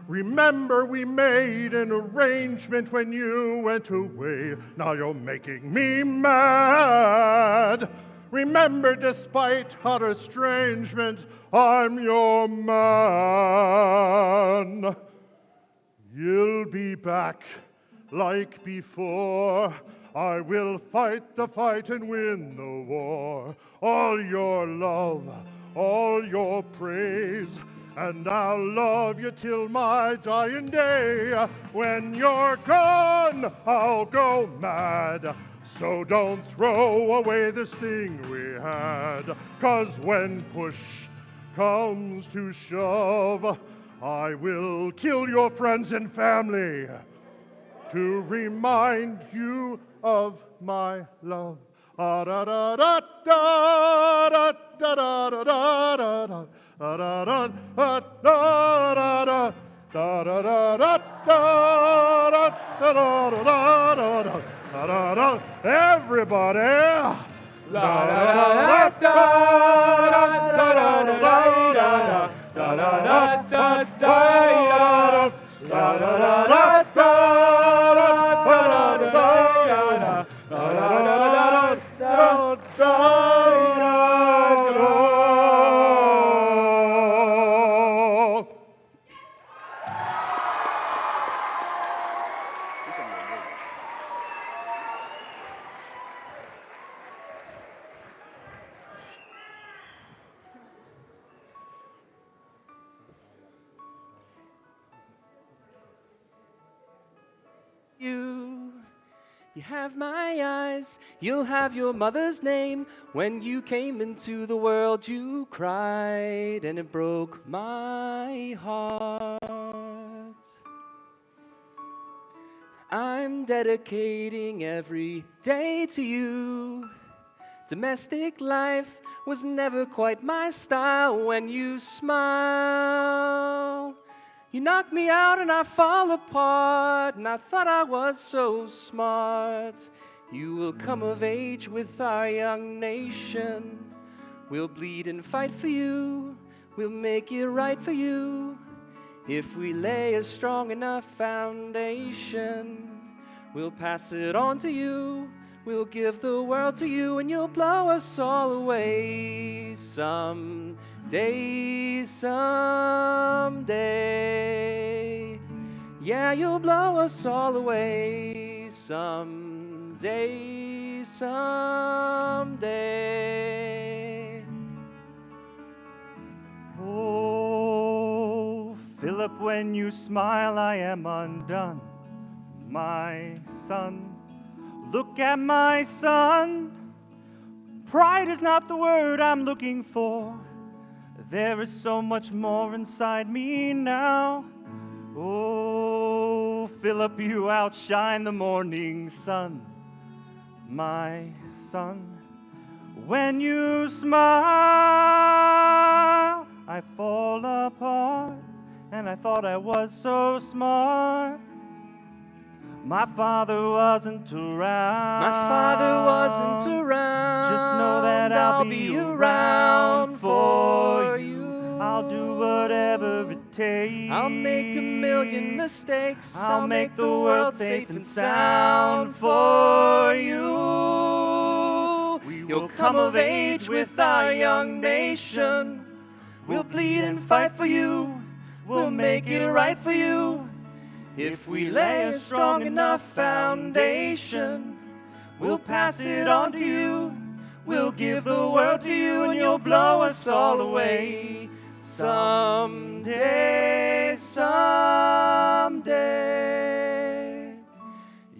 Remember we made an arrangement when you went away. Now you're making me mad. Remember, despite our estrangement, I'm your man. You'll be back like before. I will fight the fight and win the war. All your love, all your praise, and I'll love you till my dying day. When you're gone, I'll go mad. So don't throw away this thing we had, 'cause when push comes to shove, I will kill your friends and family to remind you of my love. Da da da da da da da da da da da da da. Everybody! You have my eyes, you'll have your mother's name. When you came into the world, you cried, and it broke my heart. I'm dedicating every day to you. Domestic life was never quite my style. When you smile, you knock me out and I fall apart. And I thought I was so smart. You will come of age with our young nation. We'll bleed and fight for you. We'll make it right for you. If we lay a strong enough foundation, we'll pass it on to you. We'll give the world to you, and you'll blow us all away someday, someday. Yeah, you'll blow us all away someday, someday. Oh, Philip, when you smile, I am undone. My son, look at my son. Pride is not the word I'm looking for. There is so much more inside me now. Oh, Philip, you outshine the morning sun. My son, when you smile, I fall apart, and I thought I was so smart. My father wasn't around. My father wasn't around. Just know that I'll be around for you. I'll do whatever it takes. I'll make a million mistakes. I'll make the world safe and sound for you. You'll come of age with our young nation. We'll bleed and fight for you. We'll make it right for you. If we lay a strong enough foundation, we'll pass it on to you. We'll give the world to you, and you'll blow us all away someday, someday.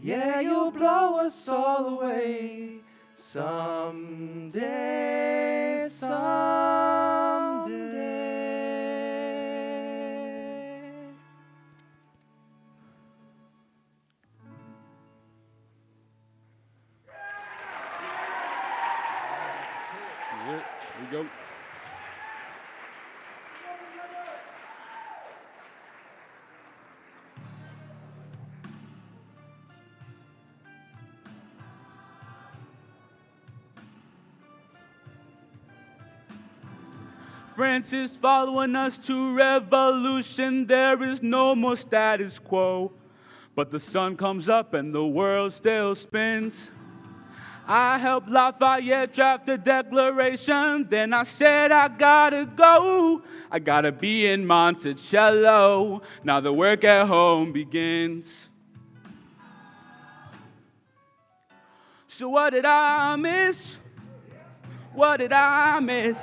Yeah, you'll blow us all away someday, someday. Here we go. France is following us to revolution. There is no more status quo. But the sun comes up and the world still spins. I helped Lafayette draft the Declaration. Then I said I gotta go. I gotta be in Monticello. Now the work at home begins. So what did I miss? What did I miss?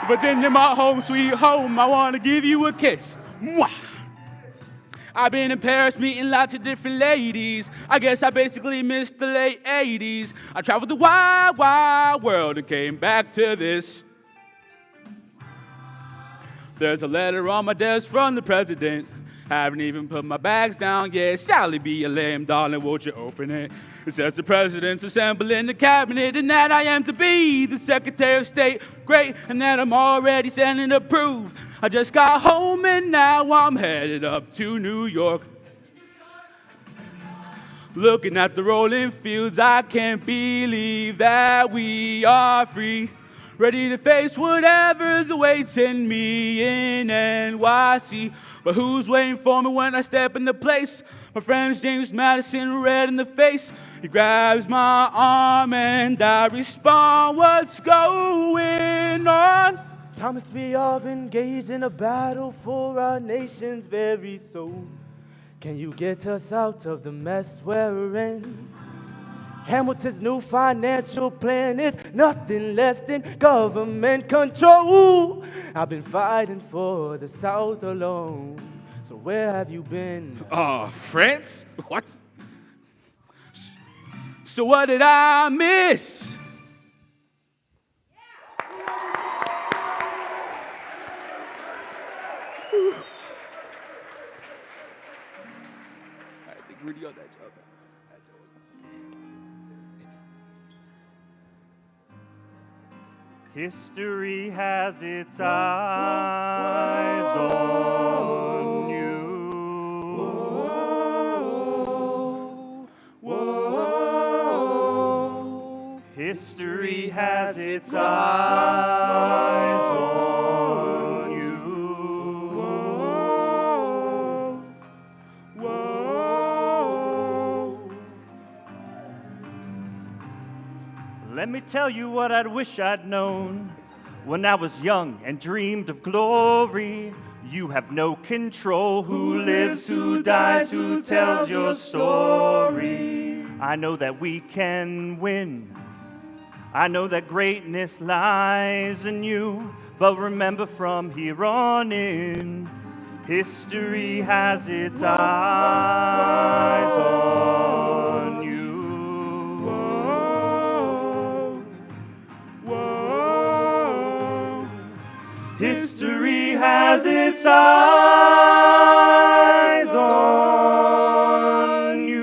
Virginia, my home, sweet home, I want to give you a kiss. Mwah! I've been in Paris meeting lots of different ladies. I guess I basically missed the late 80s. I traveled the wide, wide world and came back to this. There's a letter on my desk from the president. Haven't even put my bags down yet. Sally, be a lame, darling, won't you open it? It says the president's assembling the cabinet and that I am to be the Secretary of State. Great, and that I'm already Senate approved. I just got home and now I'm headed up to New York. Looking at the rolling fields, I can't believe that we are free. Ready to face whatever's awaiting me in NYC. But who's waiting for me when I step into place? My friend's James Madison, red in the face. He grabs my arm and I respond, what's going on? Time must be of engaged in a battle for our nation's very soul. Can you get us out of the mess we're in? Hamilton's new financial plan is nothing less than government control. I've been fighting for the South alone. So where have you been? France? What? So what did I miss? really on that job. History has its eyes on you. History has its eyes on you. Let me tell you what I'd wish I'd known when I was young and dreamed of glory. You have no control. Who lives, who dies, who tells your story? I know that we can win. I know that greatness lies in you. But remember, from here on in, history has its eyes on you. History has its eyes on you.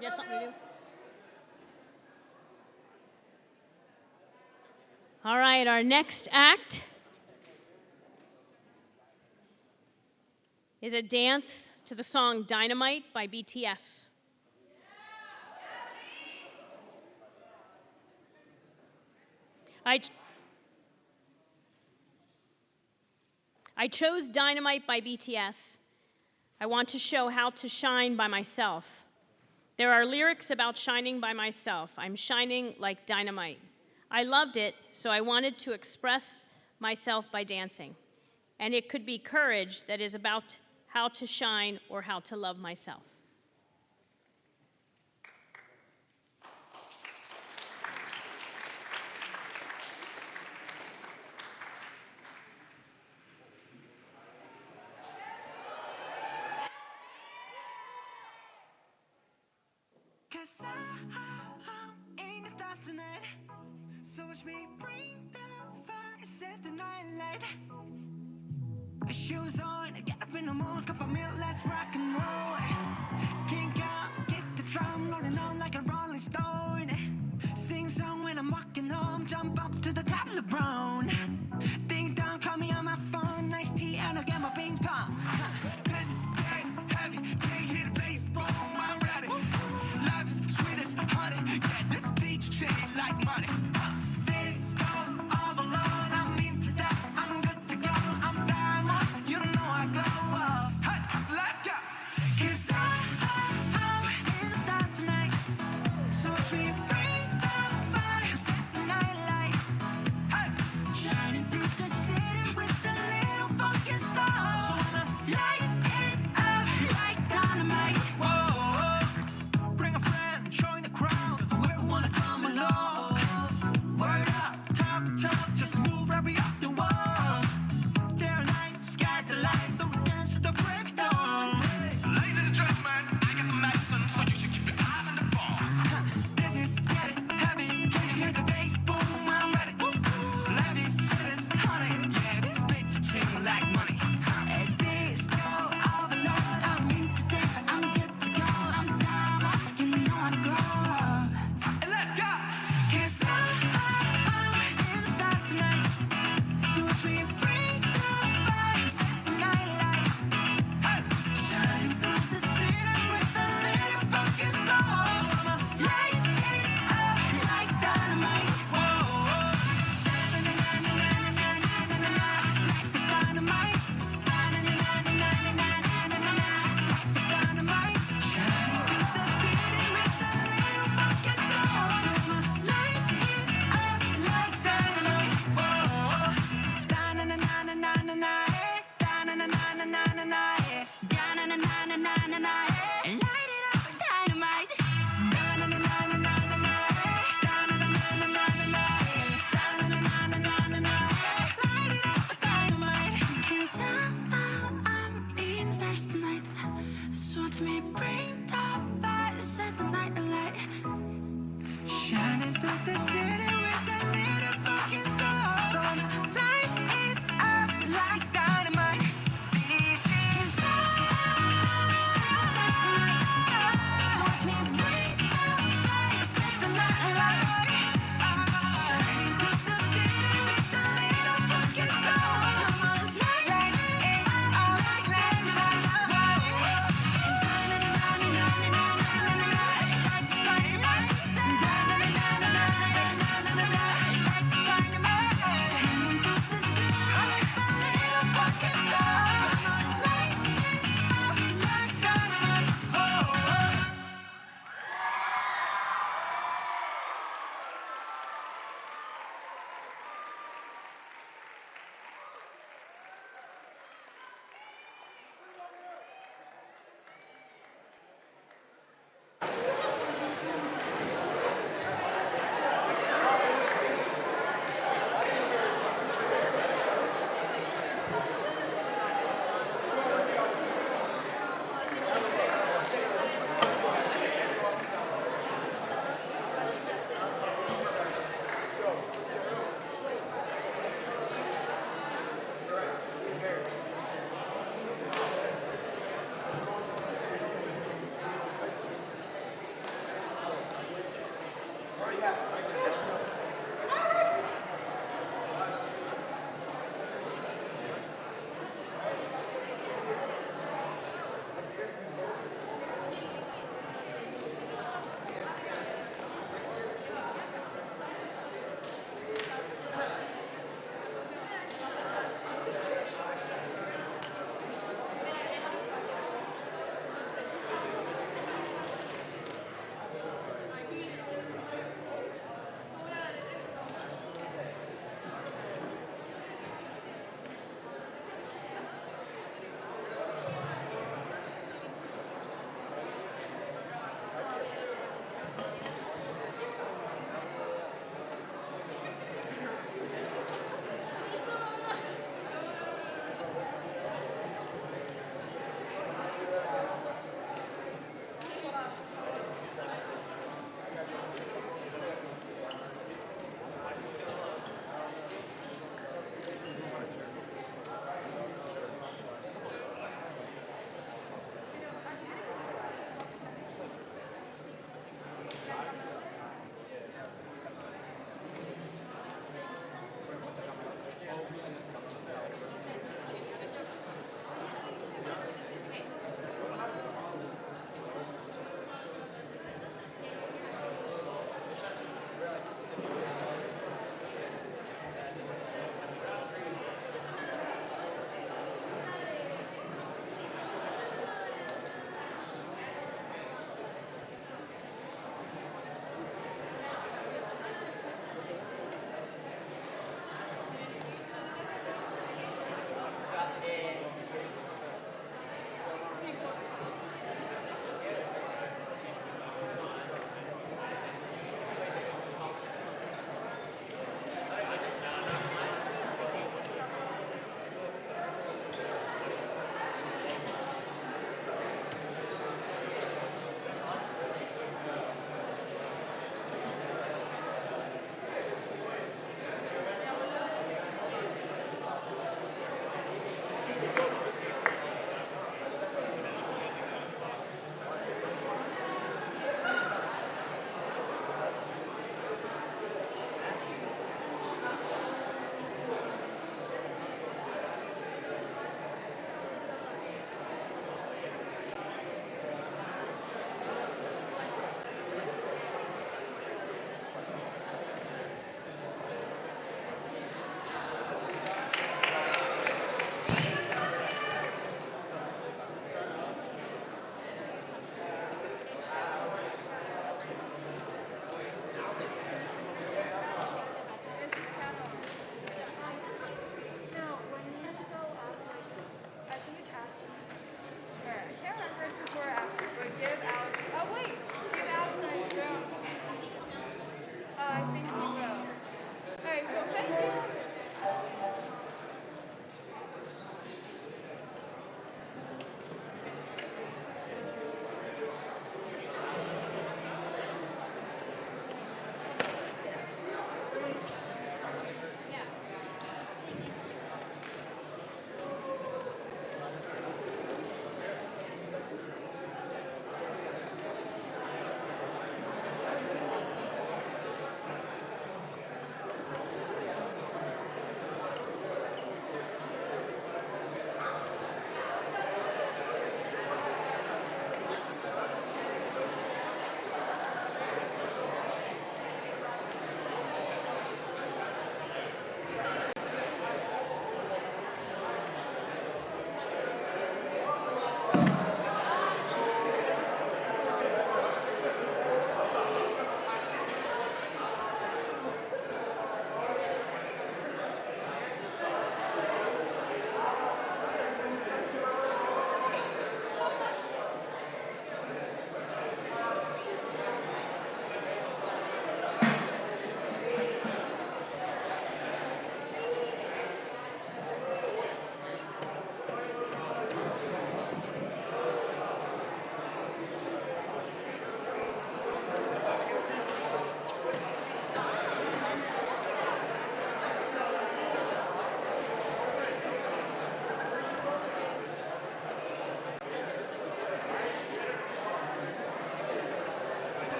You have something to do? All right, our next act is a dance to the song Dynamite by BTS. I chose Dynamite by BTS. I want to show how to shine by myself. There are lyrics about shining by myself. I'm shining like dynamite. I loved it, so I wanted to express myself by dancing. And it could be courage that is about how to shine or how to love myself. So watch me bring the fire, set the night light. Shoes on, get up in the morning, cup of milk, let's rock and roll. Kink out, kick the drum, rolling on like a rolling stone. Sing song when I'm walking home, jump up to the top of the brown. Ding dong, call me on my phone, nice tea and I'll get my ping pong. This is dead heavy, can't hear the bass, boom, I'm ready. Life is sweet as honey, yeah, this beach treated like money. Shining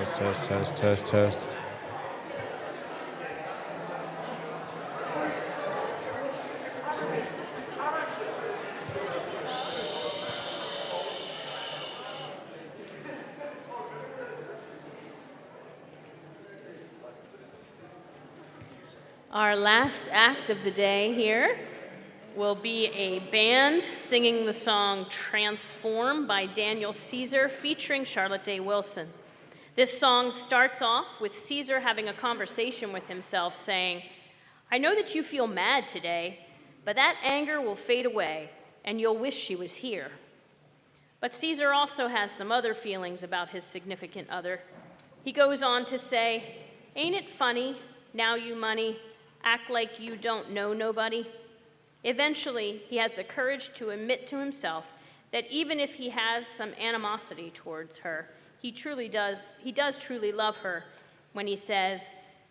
Test. Our last act of the day here will be a band singing the song Transform by Daniel Caesar featuring Charlotte Day Wilson. This song starts off with Caesar having a conversation with himself saying, "I know that you feel mad today, but that anger will fade away and you'll wish she was here." But Caesar also has some other feelings about his significant other. He goes on to say, "Ain't it funny, now you money, act like you don't know nobody?" Eventually, he has the courage to admit to himself that even if he has some animosity towards her, he does truly love her when he says,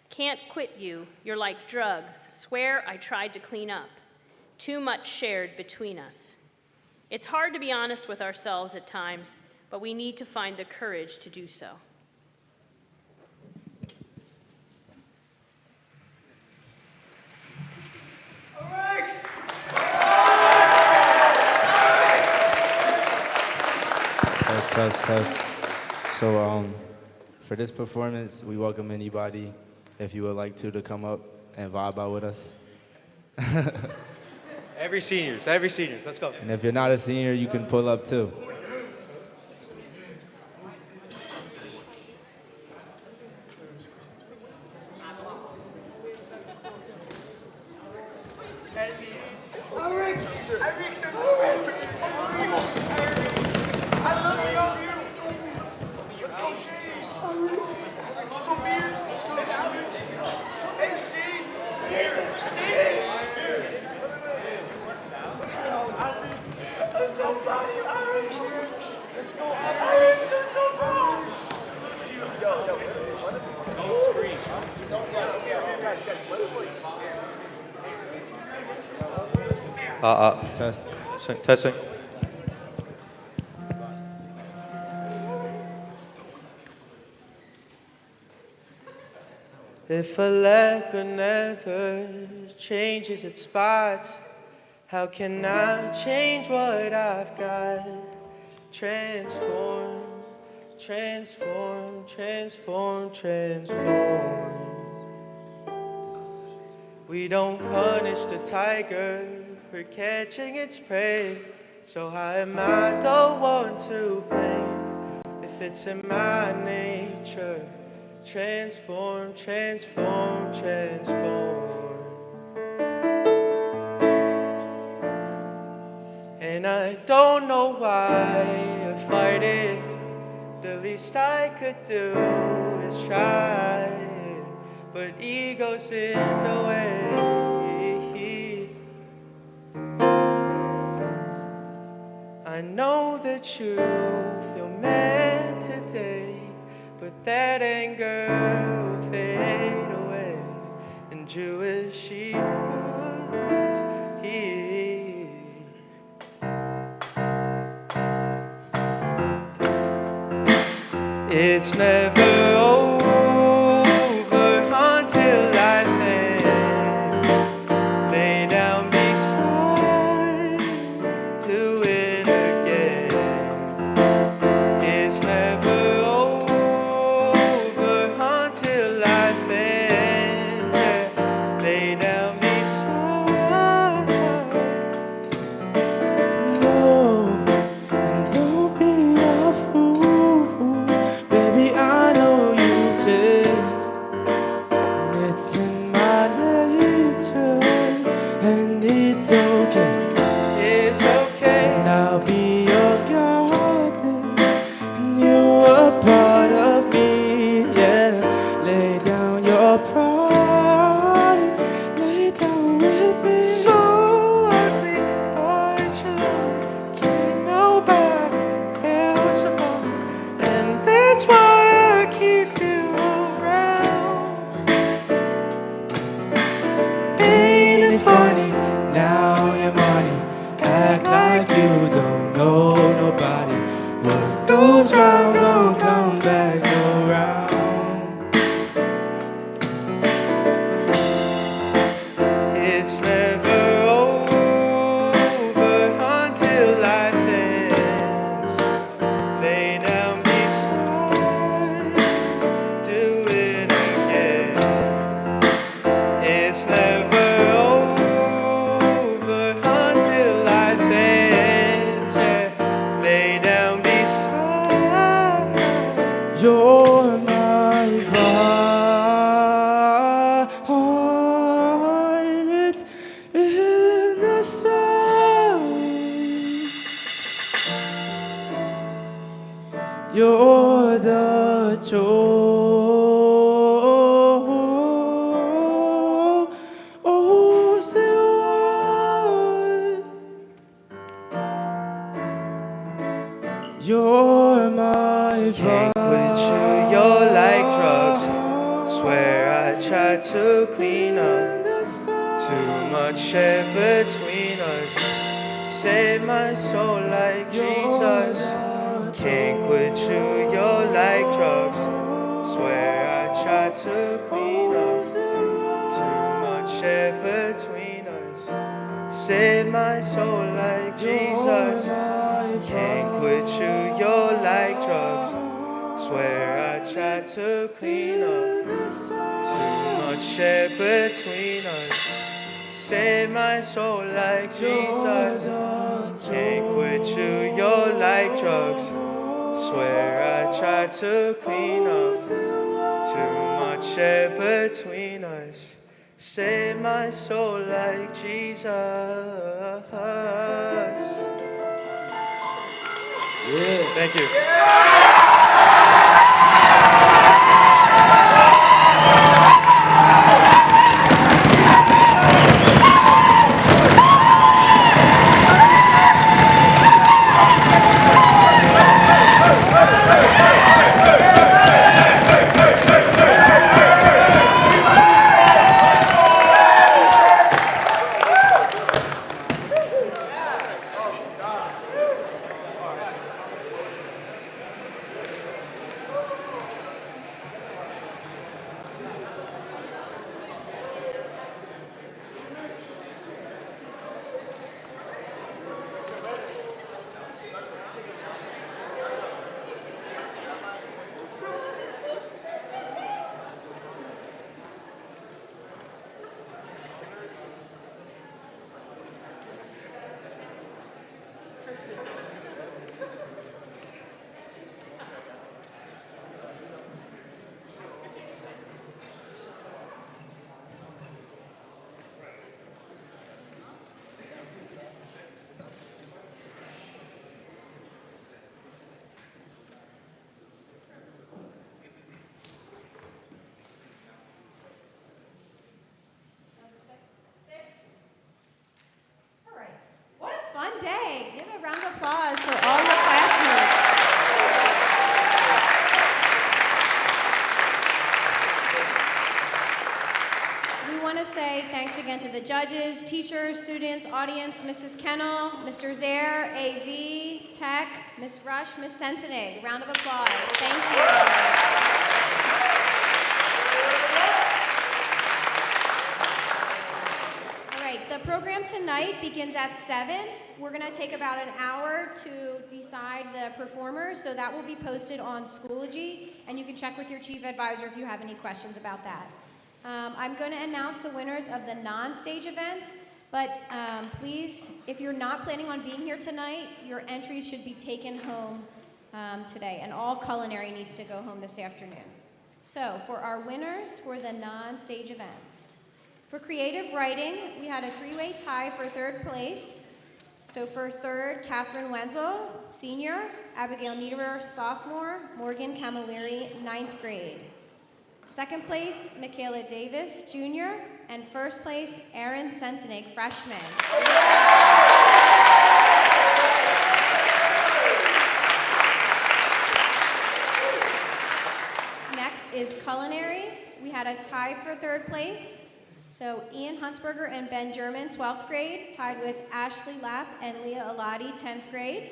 "Can't quit you, you're like drugs, swear I tried to clean up. Too much shared between us." It's hard to be honest with ourselves at times, but we need to find the courage to do so. Test. So, for this performance, we welcome anybody, if you would like to come up and vibe out with us. Every seniors, let's go. And if you're not a senior, you can pull up too. Test. Testing. If a leopard never changes its spots, how can I change what I've got? Transform, transform, transform, transform. We don't punish the tiger for catching its prey, so how am I the one to blame if it's in my nature? Transform, transform, transform. And I don't know why I fight it. The least I could do is try, but ego's in the way. I know that you feel mad today, but that anger will fade away, and you wish she was here. It's never over until I lay down beside, do it again. It's never over until I lay down beside. No, and don't be a fool, baby. I know you taste. It's in my nature, and it's okay. It's okay. And I'll be your goddess, and you're a part of me. Yeah, lay down your pride, lay down with me. So ugly, but you love, can't nobody else above, and that's why I keep you around. Ain't it funny? Now you're money. Act like you don't know nobody. What goes round gon' come back around. You're the chosen one. You're my Can't quit you, you're like drugs. Swear I tried to clean up. Too much shit between us. Save my soul like Jesus. Can't quit you, you're like drugs. Swear I tried to clean up. Too much shit between us. Save my soul like Jesus. Can't quit you, you're like drugs. Swear I tried to clean up. Too much shit between us. Save my soul like Jesus. Can't quit you, you're like drugs. Swear I tried to clean up. Too much shit between us. Save my soul like Jesus. Yeah. Thank you. Fun day. Give a round of applause for all your classmates. We want to say thanks again to the judges, teachers, students, audience, Mrs. Kennel, Mr. Zaire, AV, Tech, Ms. Rush, Ms. Sensenig. Round of applause. Thank you. The program tonight begins at 7. We're going to take about an hour to decide the performers, so that will be posted on Schoology, and you can check with your chief advisor if you have any questions about that. I'm going to announce the winners of the non-stage events, but please, if you're not planning on being here tonight, your entries should be taken home today, and all culinary needs to go home this afternoon. So, for our winners for the non-stage events. For creative writing, we had a 3-way tie for third place. So for third, Catherine Wenzel, senior, Abigail Niederer, sophomore, Morgan Camilleri, 9th grade. Second place, Michaela Davis, junior, and first place, Erin Sensenig, freshman. Next is culinary. We had a tie for third place. So Ian Huntsberger and Ben German, 12th grade, tied with Ashley Lapp and Leah Alati, 10th grade.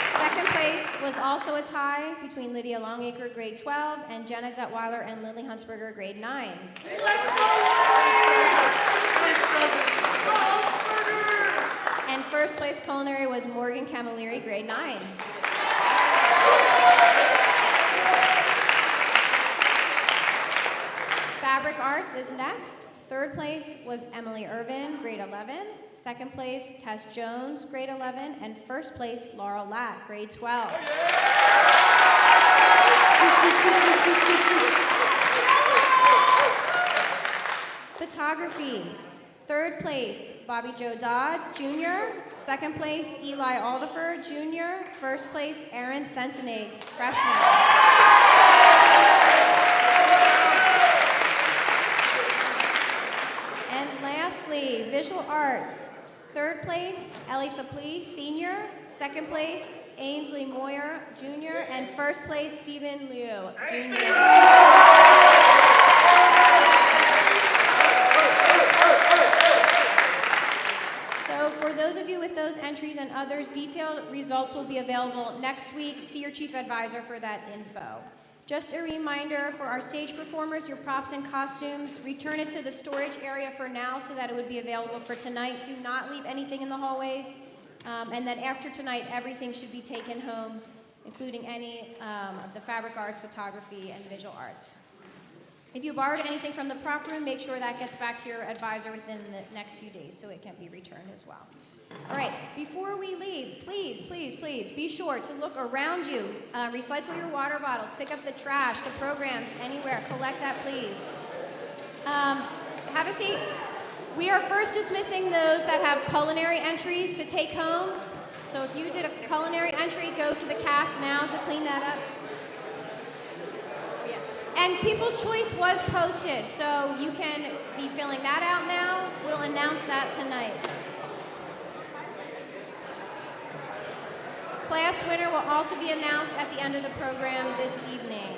Second place was also a tie between Lydia Longacre, grade 12, and Jenna Detweiler and Lily Huntsberger, grade 9. And first place culinary was Morgan Camilleri, grade 9. Fabric Arts is next. Third place was Emily Irvin, grade 11. Second place, Tess Jones, grade 11. And first place, Laurel Latt, grade 12. Photography. Third place, Bobby Joe Dodds, Jr. Second place, Eli Aldifer, Jr. First place, Aaron Sensenate, freshman. And lastly, visual arts. Third place, Ellie Saplee, Sr. Second place, Ainsley Moyer, Jr. And first place, Stephen Liu, Jr. So for those of you with those entries and others, detailed results will be available next week. See your chief advisor for that info. Just a reminder for our stage performers, your props and costumes, return it to the storage area for now so that it would be available for tonight. Do not leave anything in the hallways. And then after tonight, everything should be taken home, including any of the fabric arts, photography, and visual arts. If you borrowed anything from the prop room, make sure that gets back to your advisor within the next few days so it can be returned as well. All right, before we leave, please, please, please be sure to look around you. Recycle your water bottles, pick up the trash, the programs, anywhere. Collect that, please. Have a seat. We are first dismissing those that have culinary entries to take home. So if you did a culinary entry, go to the CAF now to clean that up. And People's Choice was posted, so you can be filling that out now. We'll announce that tonight. Class winner will also be announced at the end of the program this evening.